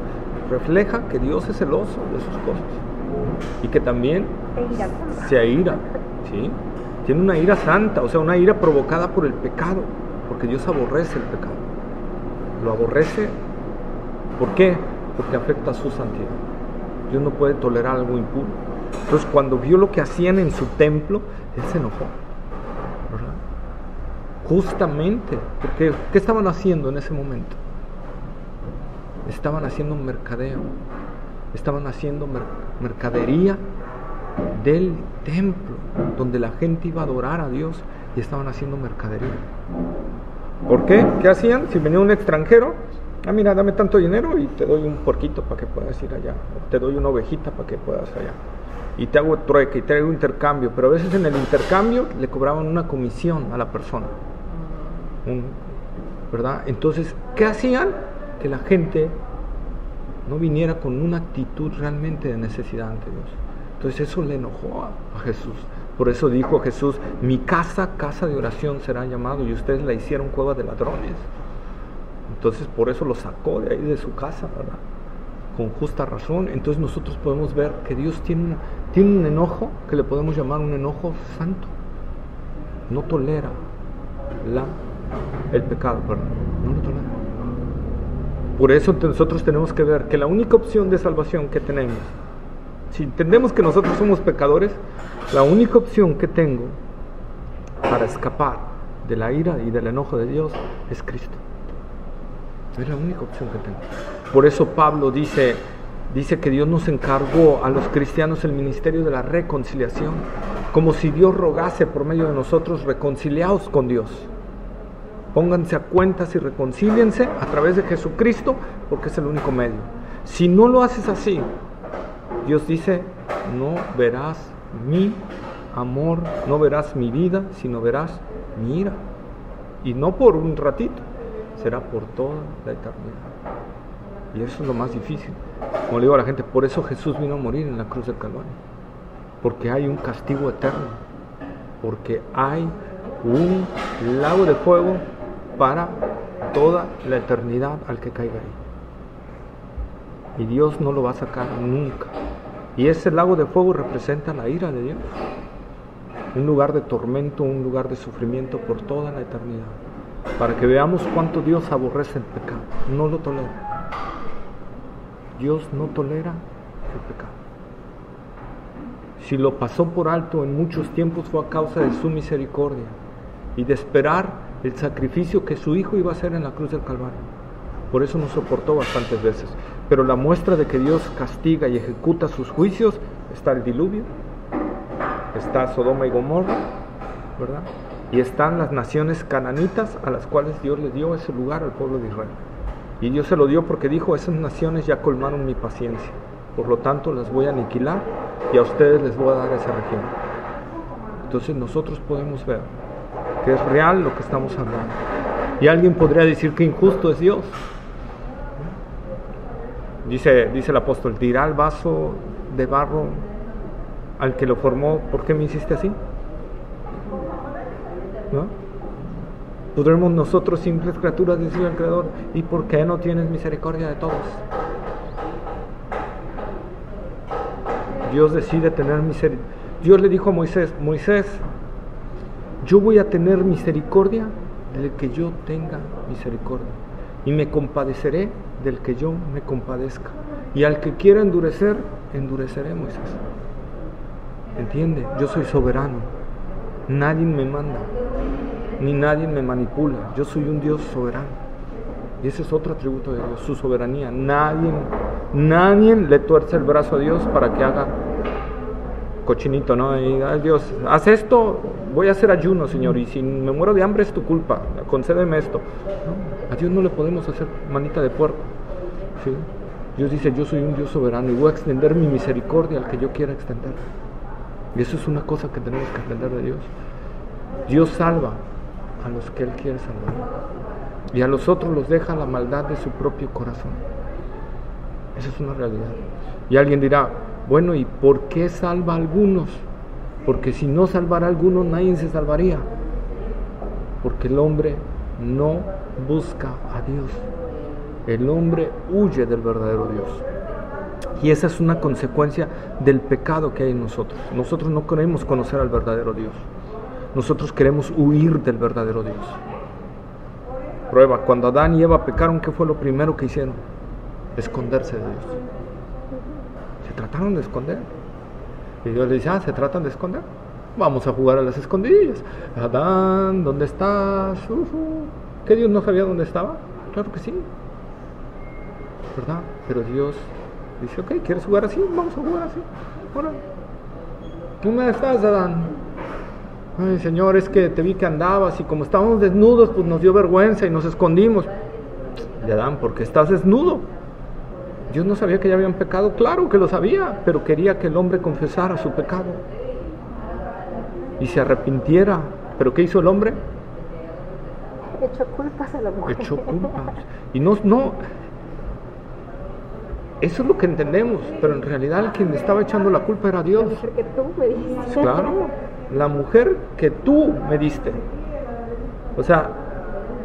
refleja que Dios es celoso de sus cosas. Y que también se aira, ¿sí? Tiene una ira santa, o sea, una ira provocada por el pecado, porque Dios aborrece el pecado. Lo aborrece, ¿por qué? Porque afecta a su santidad. Dios no puede tolerar algo impuro. Entonces, cuando vio lo que hacían en su templo, Él se enojó. ¿Verdad? Justamente, porque ¿qué estaban haciendo en ese momento? Estaban haciendo mercadeo, estaban haciendo mercadería del templo, donde la gente iba a adorar a Dios, y estaban haciendo mercadería. ¿Por qué? ¿Qué hacían? Si venía un extranjero, mira, dame tanto dinero y te doy un porquito para que puedas ir allá, o te doy una ovejita para que puedas allá. Y te hago trueque, y te hago intercambio, pero a veces en el intercambio le cobraban una comisión a la persona, ¿verdad? Entonces, ¿qué hacían? Que la gente no viniera con una actitud realmente de necesidad ante Dios. Entonces eso le enojó a Jesús. Por eso dijo Jesús, mi casa, casa de oración será llamado, y ustedes la hicieron cueva de ladrones. Entonces por eso lo sacó de ahí de su casa, ¿verdad? Con justa razón. Entonces nosotros podemos ver que Dios tiene un enojo que le podemos llamar un enojo santo. No tolera el pecado, ¿verdad? No lo tolera. Por eso nosotros tenemos que ver que la única opción de salvación que tenemos, si entendemos que nosotros somos pecadores, la única opción que tengo para escapar de la ira y del enojo de Dios es Cristo. Es la única opción que tengo. Por eso Pablo dice que Dios nos encargó a los cristianos el ministerio de la reconciliación, como si Dios rogase por medio de nosotros: reconciliaos con Dios. Pónganse a cuentas y reconcíliense a través de Jesucristo, porque es el único medio. Si no lo haces así, Dios dice: no verás mi amor, no verás mi vida, sino verás mi ira. Y no por un ratito, será por toda la eternidad. Y eso es lo más difícil. Como le digo a la gente, por eso Jesús vino a morir en la cruz del Calvario. Porque hay un castigo eterno. Porque hay un lago de fuego para toda la eternidad al que caiga ahí. Y Dios no lo va a sacar nunca. Y ese lago de fuego representa la ira de Dios. Un lugar de tormento, un lugar de sufrimiento por toda la eternidad. Para que veamos cuánto Dios aborrece el pecado. No lo tolera. Dios no tolera el pecado. Si lo pasó por alto en muchos tiempos, fue a causa de su misericordia y de esperar el sacrificio que su Hijo iba a hacer en la cruz del Calvario. Por eso nos soportó bastantes veces. Pero la muestra de que Dios castiga y ejecuta sus juicios está el diluvio, está Sodoma y Gomorra, ¿verdad? Y están las naciones cananitas a las cuales Dios le dio ese lugar al pueblo de Israel. Y Dios se lo dio porque dijo: esas naciones ya colmaron mi paciencia, por lo tanto las voy a aniquilar y a ustedes les voy a dar esa región. Entonces nosotros podemos ver que es real lo que estamos hablando. Y alguien podría decir que injusto es Dios. Dice el apóstol: dirá el vaso de barro al que lo formó: ¿por qué me hiciste así? ¿No? ¿Podremos nosotros, simples criaturas, decir al Creador: ¿y por qué no tienes misericordia de todos? Dios decide tener misericordia. Dios le dijo a Moisés: Moisés, yo voy a tener misericordia del que yo tenga misericordia, y me compadeceré del que yo me compadezca, y al que quiera endurecer, endureceré, Moisés. ¿Entiende? Yo soy soberano, nadie me manda, ni nadie me manipula. Yo soy un Dios soberano, y ese es otro atributo de Dios, su soberanía. Nadie le tuerce el brazo a Dios para que haga cochinito, ¿no? Y ay, Dios, haz esto, voy a hacer ayuno, Señor, y si me muero de hambre es tu culpa, concédeme esto. No, a Dios no le podemos hacer manita de puerco, ¿sí? Dios dice: yo soy un Dios soberano y voy a extender mi misericordia al que yo quiera extender. Y eso es una cosa que tenemos que aprender de Dios. Dios salva a los que Él quiere salvar, y a los otros los deja la maldad de su propio corazón. Esa es una realidad. Y alguien dirá: bueno, ¿y por qué salva a algunos? Porque si no salvara a algunos, nadie se salvaría. Porque el hombre no busca a Dios. El hombre huye del verdadero Dios. Y esa es una consecuencia del pecado que hay en nosotros. Nosotros no queremos conocer al verdadero Dios. Nosotros queremos huir del verdadero Dios. Prueba: cuando Adán y Eva pecaron, ¿qué fue lo primero que hicieron? Esconderse de Dios. Se trataron de esconder. Y Dios le dice: ¿se tratan de esconder? Vamos a jugar a las escondidillas. Adán, ¿dónde estás? ¿Qué Dios no sabía dónde estaba? Claro que sí, ¿verdad? Pero Dios dice: ok, ¿quieres jugar así? Vamos a jugar así. Ahora, ¿dónde estás, Adán? Ay, Señor, es que te vi que andabas y como estábamos desnudos, pues nos dio vergüenza y nos escondimos. Y Adán: ¿por qué estás desnudo? Dios no sabía que ya habían pecado. Claro que lo sabía, pero quería que el hombre confesara su pecado y se arrepintiera. ¿Pero qué hizo el hombre? Echó culpas a la mujer. Echó culpas. Y no, eso es lo que entendemos, pero en realidad el quien estaba echando la culpa era Dios. La mujer que tú me diste. Claro, la mujer que tú me diste. O sea,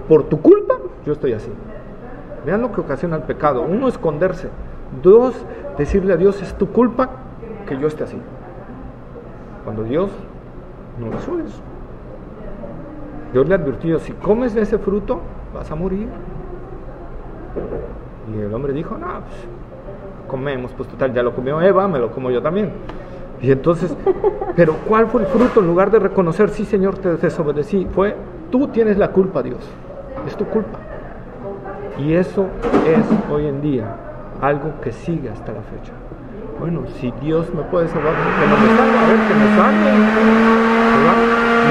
por tu culpa yo estoy así. Vean lo que ocasiona el pecado. Uno, esconderse. Dos, decirle a Dios: es tu culpa que yo esté así. Cuando Dios no hizo eso. Dios le advirtió: si comes de ese fruto vas a morir. Y el hombre dijo, no, pues comemos, pues total, ya lo comió Eva, me lo como yo también. Y entonces, pero ¿cuál fue el fruto? En lugar de reconocer, sí Señor, te desobedecí, fue, tú tienes la culpa, Dios, es tu culpa. Y eso es hoy en día algo que sigue hasta la fecha. Bueno, si Dios me puede salvar, que no me salve, a ver, que me salve, ¿verdad?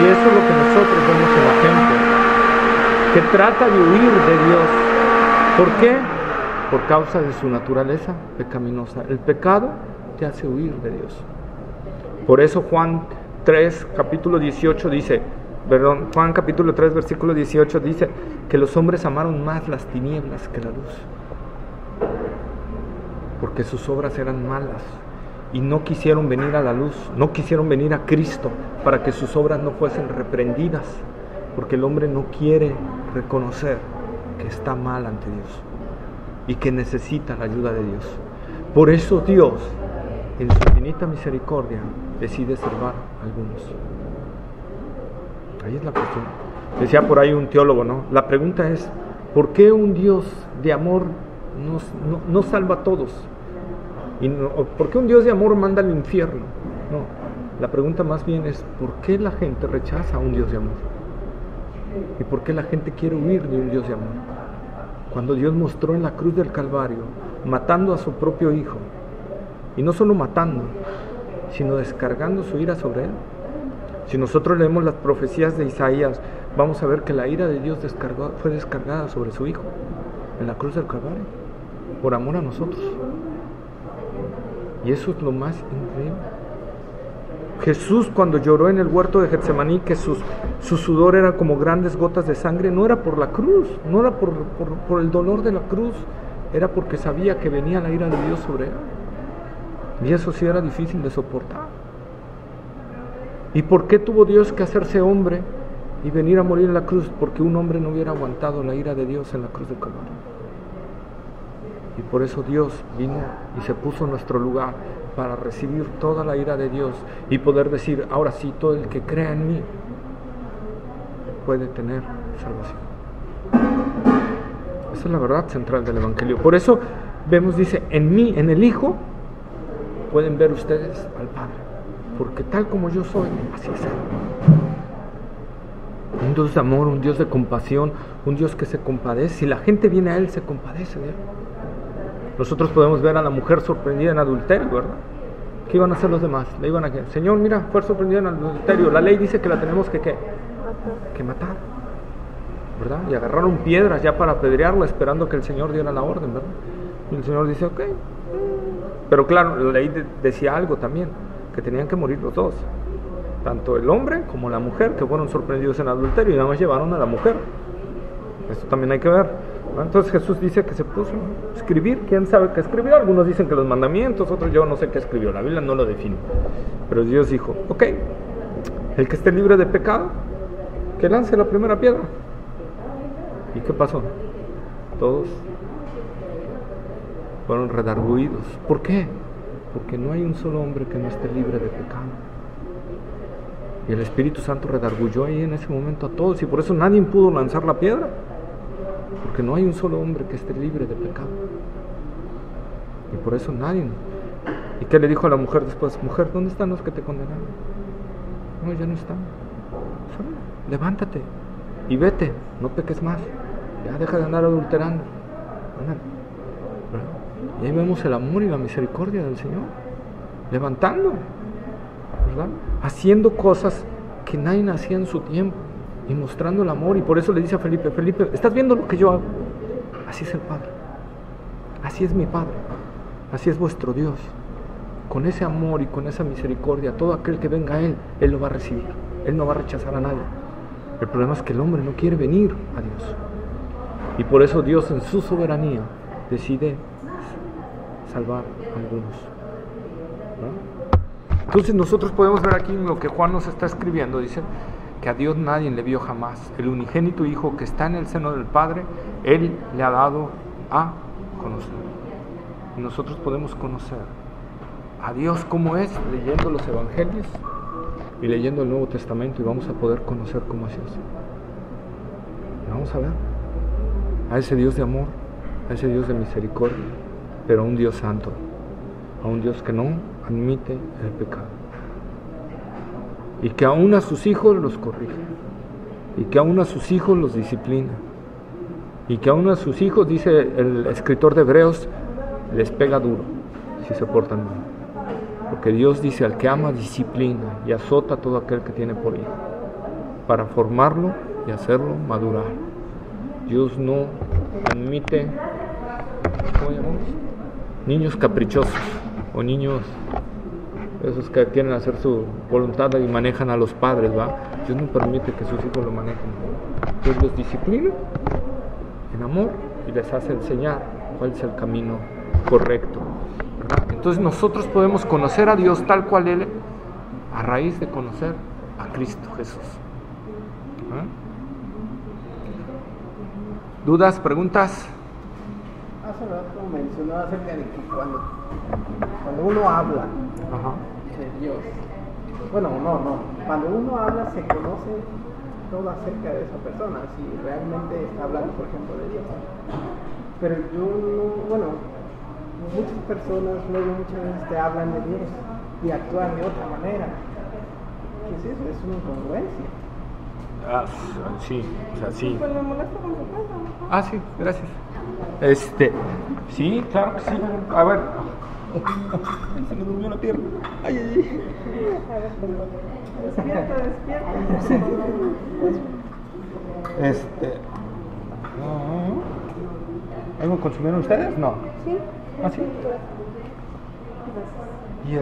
Y eso es lo que nosotros vemos en la gente, que trata de huir de Dios. ¿Por qué? Por causa de su naturaleza pecaminosa. El pecado te hace huir de Dios. Por eso Juan 3, capítulo 18 dice, Juan capítulo 3, versículo 18 dice que los hombres amaron más las tinieblas que la luz, porque sus obras eran malas y no quisieron venir a la luz, no quisieron venir a Cristo para que sus obras no fuesen reprendidas, porque el hombre no quiere reconocer que está mal ante Dios y que necesita la ayuda de Dios. Por eso Dios, en su infinita misericordia, decide salvar a algunos. Ahí es la cuestión. Decía por ahí un teólogo, ¿no? La pregunta es, ¿por qué un Dios de amor no salva a todos? ¿Por qué un Dios de amor manda al infierno? No, la pregunta más bien es, ¿por qué la gente rechaza a un Dios de amor? ¿Y por qué la gente quiere huir de un Dios de amor? Cuando Dios mostró en la cruz del Calvario, matando a su propio Hijo, y no solo matando, sino descargando su ira sobre Él. Si nosotros leemos las profecías de Isaías, vamos a ver que la ira de Dios fue descargada sobre su Hijo, en la cruz del Calvario, por amor a nosotros. Y eso es lo más increíble. Jesús, cuando lloró en el huerto de Getsemaní, que su sudor era como grandes gotas de sangre, no era por la cruz, no era por el dolor de la cruz, era porque sabía que venía la ira de Dios sobre él. Y eso sí era difícil de soportar. ¿Y por qué tuvo Dios que hacerse hombre y venir a morir en la cruz? Porque un hombre no hubiera aguantado la ira de Dios en la cruz del Calvario. Y por eso Dios vino y se puso en nuestro lugar para recibir toda la ira de Dios y poder decir, ahora sí, todo el que crea en mí puede tener salvación. Esa es la verdad central del Evangelio. Por eso vemos, dice, en mí, en el Hijo, pueden ver ustedes al Padre, porque tal como yo soy, así es Él. Un Dios de amor, un Dios de compasión, un Dios que se compadece. Si la gente viene a Él, se compadece de Él. Nosotros podemos ver a la mujer sorprendida en adulterio, ¿verdad? ¿Qué iban a hacer los demás? Le iban a decir, Señor, mira, fue sorprendida en adulterio. La ley dice que la tenemos que ¿qué? Que matar, ¿verdad? Y agarraron piedras ya para apedrearla, esperando que el Señor diera la orden, ¿verdad? Y el Señor dice, ok. Pero claro, la ley decía algo también, que tenían que morir los dos, tanto el hombre como la mujer, que fueron sorprendidos en adulterio y nada más llevaron a la mujer. Esto también hay que ver. Entonces Jesús dice que se puso a escribir. ¿Quién sabe qué escribió? Algunos dicen que los mandamientos, otros yo no sé qué escribió. La Biblia no lo define. Pero Dios dijo, ok, el que esté libre de pecado, que lance la primera piedra. ¿Y qué pasó? Todos fueron redarguidos. ¿Por qué? Porque no hay un solo hombre que no esté libre de pecado. Y el Espíritu Santo redarguyó ahí en ese momento a todos, y por eso nadie pudo lanzar la piedra, porque no hay un solo hombre que esté libre de pecado. Y por eso nadie. ¿Y qué le dijo a la mujer después? Mujer, ¿dónde están los que te condenaron? No, ya no están. Levántate y vete, no peques más. Ya deja de andar adulterando. Y ahí vemos el amor y la misericordia del Señor, levantando, ¿verdad? Haciendo cosas que nadie hacía en su tiempo y mostrando el amor. Y por eso le dice a Felipe, Felipe, ¿estás viendo lo que yo hago? Así es el Padre, así es mi Padre, así es vuestro Dios. Con ese amor y con esa misericordia, todo aquel que venga a Él, Él lo va a recibir. Él no va a rechazar a nadie. El problema es que el hombre no quiere venir a Dios. Y por eso Dios, en su soberanía, decide salvar a algunos, ¿no? Entonces nosotros podemos ver aquí en lo que Juan nos está escribiendo. Dice que a Dios nadie le vio jamás. El unigénito Hijo que está en el seno del Padre, Él le ha dado a conocer. Y nosotros podemos conocer a Dios como es, leyendo los Evangelios y leyendo el Nuevo Testamento, y vamos a poder conocer cómo es Dios. Y vamos a ver a ese Dios de amor, a ese Dios de misericordia, pero a un Dios santo, a un Dios que no admite el pecado, y que aún a sus hijos los corrige, y que aún a sus hijos los disciplina, y que aún a sus hijos, dice el escritor de Hebreos, les pega duro si se portan mal. Porque Dios dice: al que ama disciplina y azota a todo aquel que tiene por hijo, para formarlo y hacerlo madurar. Dios no admite, ¿cómo llamamos?, niños caprichosos o niños esos que quieren hacer su voluntad y manejan a los padres, ¿va? Dios no permite que sus hijos lo manejen. Dios los disciplina en amor y les hace enseñar cuál es el camino correcto, ¿verdad? Entonces nosotros podemos conocer a Dios tal cual Él, a raíz de conocer a Cristo Jesús. ¿Ah? ¿Dudas, preguntas? Hace rato mencionó acerca de que cuando uno habla de Dios, bueno, cuando uno habla se conoce todo acerca de esa persona, si realmente está hablando, por ejemplo, de Dios. Pero yo no, bueno, muchas personas luego muchas veces te hablan de Dios y actúan de otra manera. ¿Qué es eso? Es una incongruencia. Sí, o sea, sí. Pues me molesta con su casa, ¿no? Sí, gracias. Sí, claro que sí. A ver. Se me durmió la pierna. Ay. A ver, despierta. ¿Algo consumieron ustedes? No. Sí. Sí. Y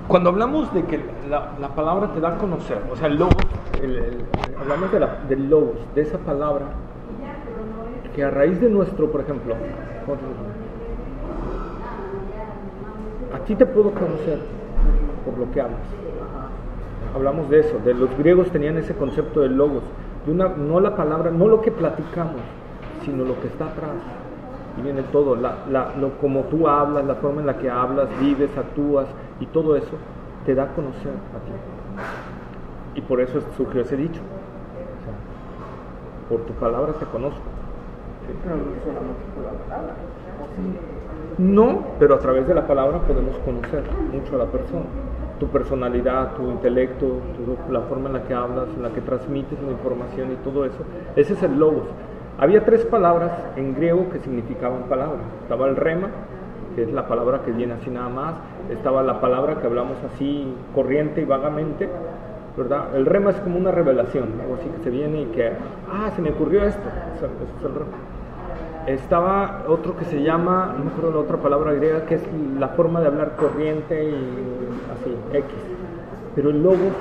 cuando hablamos de que la palabra te da a conocer, o sea, el logos, hablamos del logos, de esa palabra, que a raíz de nuestro, por ejemplo, a ti te puedo conocer por lo que hablas. Hablamos de eso, de los griegos tenían ese concepto del logos, no la palabra, no lo que platicamos, sino lo que está atrás. Y viene todo, como tú hablas, la forma en la que hablas, vives, actúas, y todo eso te da a conocer a ti. Y por eso surgió ese dicho. O sea, por tu palabra te conozco. ¿Sí? Pero no solamente por la palabra. No, pero a través de la palabra podemos conocer mucho a la persona. Tu personalidad, tu intelecto, la forma en la que hablas, en la que transmites la información y todo eso. Ese es el logos. Había 3 palabras en griego que significaban palabra. Estaba el rema, que es la palabra que viene así nada más. Estaba la palabra que hablamos así corriente y vagamente, ¿verdad? El rema es como una revelación, algo así que se viene y que, se me ocurrió esto. Eso es el rema. Estaba otro que se llama, no me acuerdo la otra palabra griega, que es la forma de hablar corriente y así, X. Pero el logos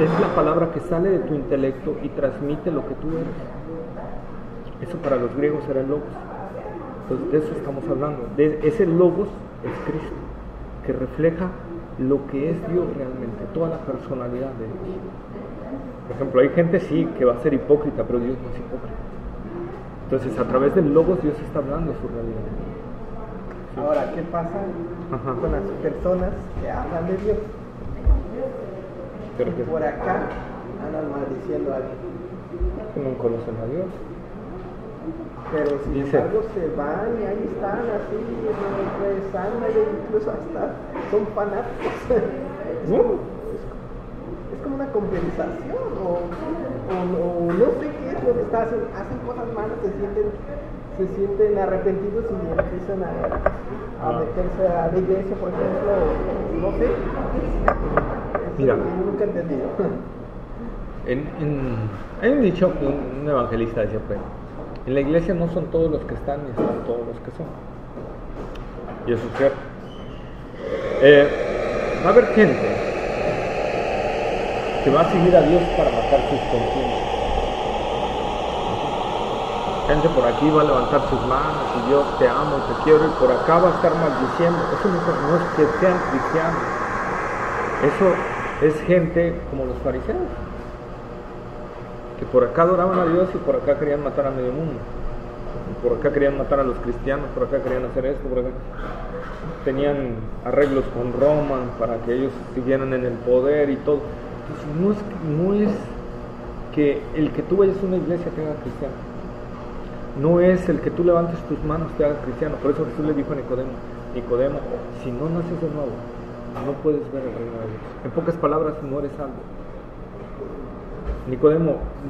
es la palabra que sale de tu intelecto y transmite lo que tú eres. Eso para los griegos era el logos. Entonces de eso estamos hablando. Ese logos es Cristo, que refleja lo que es Dios realmente, toda la personalidad de Dios. Por ejemplo, hay gente sí que va a ser hipócrita, pero Dios no es hipócrita. Entonces a través del logos Dios está hablando su realidad. Sí. Ahora, ¿qué pasa con las personas que hablan de Dios? Pero que por acá andan maldiciendo a alguien. No conocen a Dios. Pero sin embargo se van y ahí están así rezando y incluso hasta son fanáticos. Es como una compensación o no sé qué es lo que está haciendo. Hacen cosas malas, se sienten arrepentidos y empiezan a meterse a la iglesia, por ejemplo, no sé. Mira, nunca he entendido. Hay un dicho, un evangelista decía, en la iglesia no son todos los que están, ni están todos los que son. Y eso es cierto. Va a haber gente que va a seguir a Dios para matar sus conciencias. Gente por aquí va a levantar sus manos y Dios te amo y te quiero, y por acá va a estar maldiciendo. Eso no es que sean cristianos. Eso es gente como los fariseos, que por acá adoraban a Dios y por acá querían matar a medio mundo. Y por acá querían matar a los cristianos, por acá querían hacer esto, por acá tenían arreglos con Roma para que ellos siguieran en el poder y todo. Entonces no es que el que tú vayas a una iglesia te haga cristiano. no es el que tú levantes tus manos te haga cristiano. Por eso Jesús le dijo a Nicodemo, si no naces de nuevo, no puedes ver el reino de Dios. En pocas palabras, no eres salvo.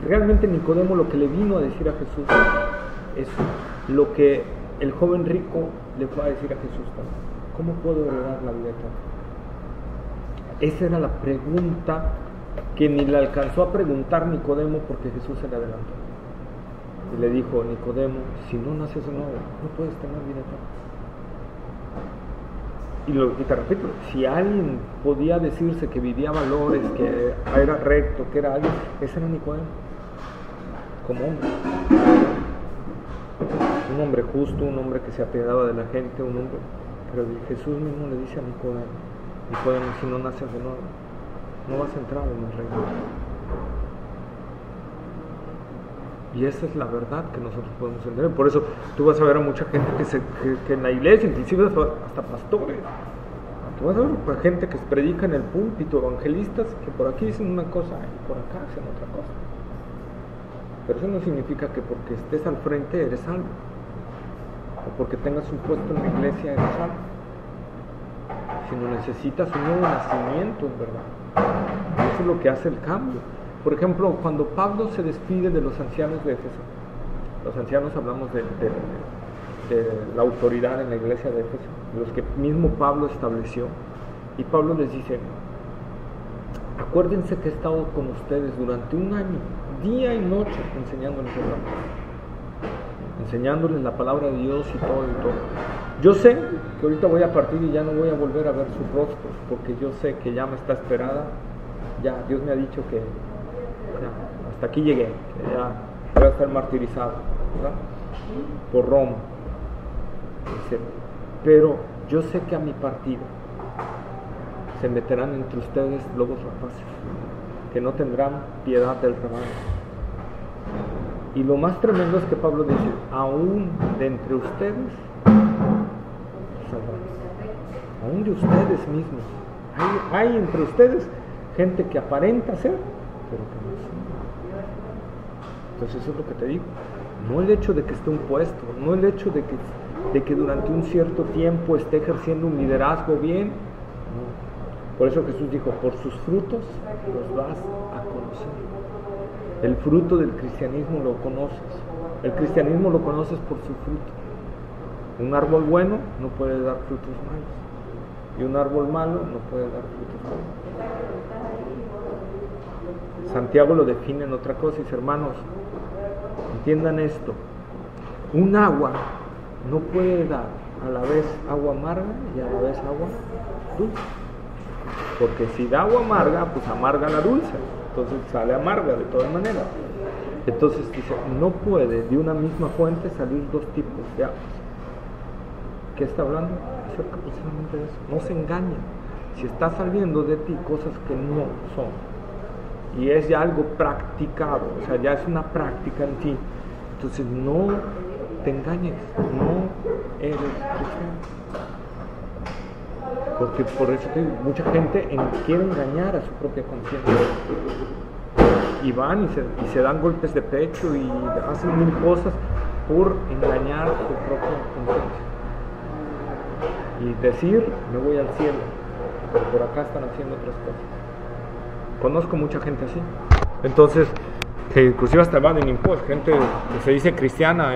Realmente Nicodemo lo que le vino a decir a Jesús es lo que el joven rico le fue a decir a Jesús también. ¿Cómo puedo heredar la vida eterna? Esa era la pregunta que ni le alcanzó a preguntar Nicodemo porque Jesús se le adelantó. Y le dijo, Nicodemo, si no naces de nuevo, no puedes tener vida eterna. Y te repito, si alguien podía decirse que vivía valores, que era recto, que era alguien, ese era Nicodemo, como hombre. Un hombre justo, un hombre que se apiadaba de la gente, un hombre. Pero Jesús mismo le dice a Nicodemo, si no naces de nuevo, no vas a entrar en el reino. Y esa es la verdad que nosotros podemos entender. Por eso tú vas a ver a mucha gente que en la iglesia, inclusive hasta pastores, tú vas a ver gente que predica en el púlpito, evangelistas, que por aquí dicen una cosa y por acá hacen otra cosa. Pero eso no significa que porque estés al frente eres salvo, o porque tengas un puesto en la iglesia eres salvo, sino necesitas un nuevo nacimiento, en verdad. Eso es lo que hace el cambio. Por ejemplo, cuando Pablo se despide de los ancianos de Éfeso, los ancianos hablamos de la autoridad en la iglesia de Éfeso, los que mismo Pablo estableció, y Pablo les dice, acuérdense que he estado con ustedes durante un año, día y noche, enseñándoles la palabra de Dios y todo. Yo sé que ahorita voy a partir y ya no voy a volver a ver sus rostros, porque yo sé que ya me está esperada, ya Dios me ha dicho que hasta aquí llegué, que ya voy a estar martirizado, ¿verdad? Por Roma. Dice, pero yo sé que a mi partida se meterán entre ustedes lobos rapaces, que no tendrán piedad del rebaño. Y lo más tremendo es que Pablo dice, aún de entre ustedes saldrán, aún de ustedes mismos. Hay entre ustedes gente que aparenta ser, pero que no son. Entonces eso es lo que te digo. No el hecho de que esté un puesto, no el hecho de que durante un cierto tiempo esté ejerciendo un liderazgo bien. No. Por eso Jesús dijo, por sus frutos los vas a conocer. El fruto del cristianismo lo conoces. El cristianismo lo conoces por su fruto. Un árbol bueno no puede dar frutos malos. Y un árbol malo no puede dar frutos buenos. Santiago lo define en otra cosa y dice, hermanos, entiendan esto. Un agua no puede dar a la vez agua amarga y a la vez agua dulce. Porque si da agua amarga, pues amarga la dulce. Entonces sale amarga de todas maneras. Entonces dice, no puede de una misma fuente salir dos tipos de aguas. ¿Qué está hablando? Acerca precisamente de eso. No se engañen. Si está saliendo de ti cosas que no son, y es ya algo practicado, o sea, ya es una práctica en ti, entonces no te engañes, no eres cristiano. Porque por eso mucha gente quiere engañar a su propia conciencia. Y van y se dan golpes de pecho y hacen mil cosas por engañar a su propia conciencia. Y decir, me voy al cielo, pero por acá están haciendo otras cosas. Conozco mucha gente así. Entonces, que inclusive hasta evaden impuestos, gente que se dice cristiana,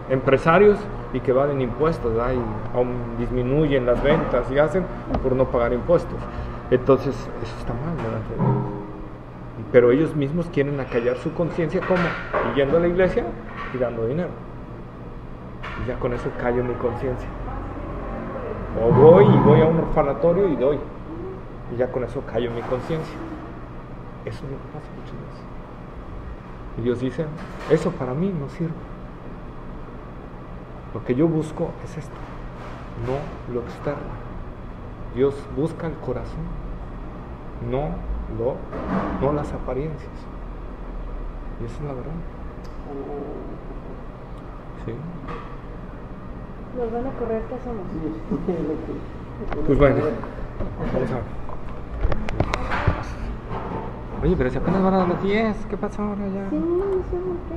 empresarios, y que evaden impuestos, ¿verdad? Y aún disminuyen las ventas y hacen por no pagar impuestos. Entonces, eso está mal, ¿verdad? Pero ellos mismos quieren acallar su conciencia, ¿cómo? Y yendo a la iglesia y dando dinero. Y ya con eso callo mi conciencia. O voy a un orfanatorio y doy. Y ya con eso callo mi conciencia. Eso es lo que pasa muchas veces. Y Dios dice, eso para mí no sirve. Lo que yo busco es esto, no lo externo. Dios busca el corazón, no las apariencias. Y esa es la verdad. ¿Sí? Nos van a correr, ¿qué hacemos? Pues bueno, vamos a ver. Oye, pero si apenas van a las 10, ¿qué pasa ahora ya? Sí, no sé por qué.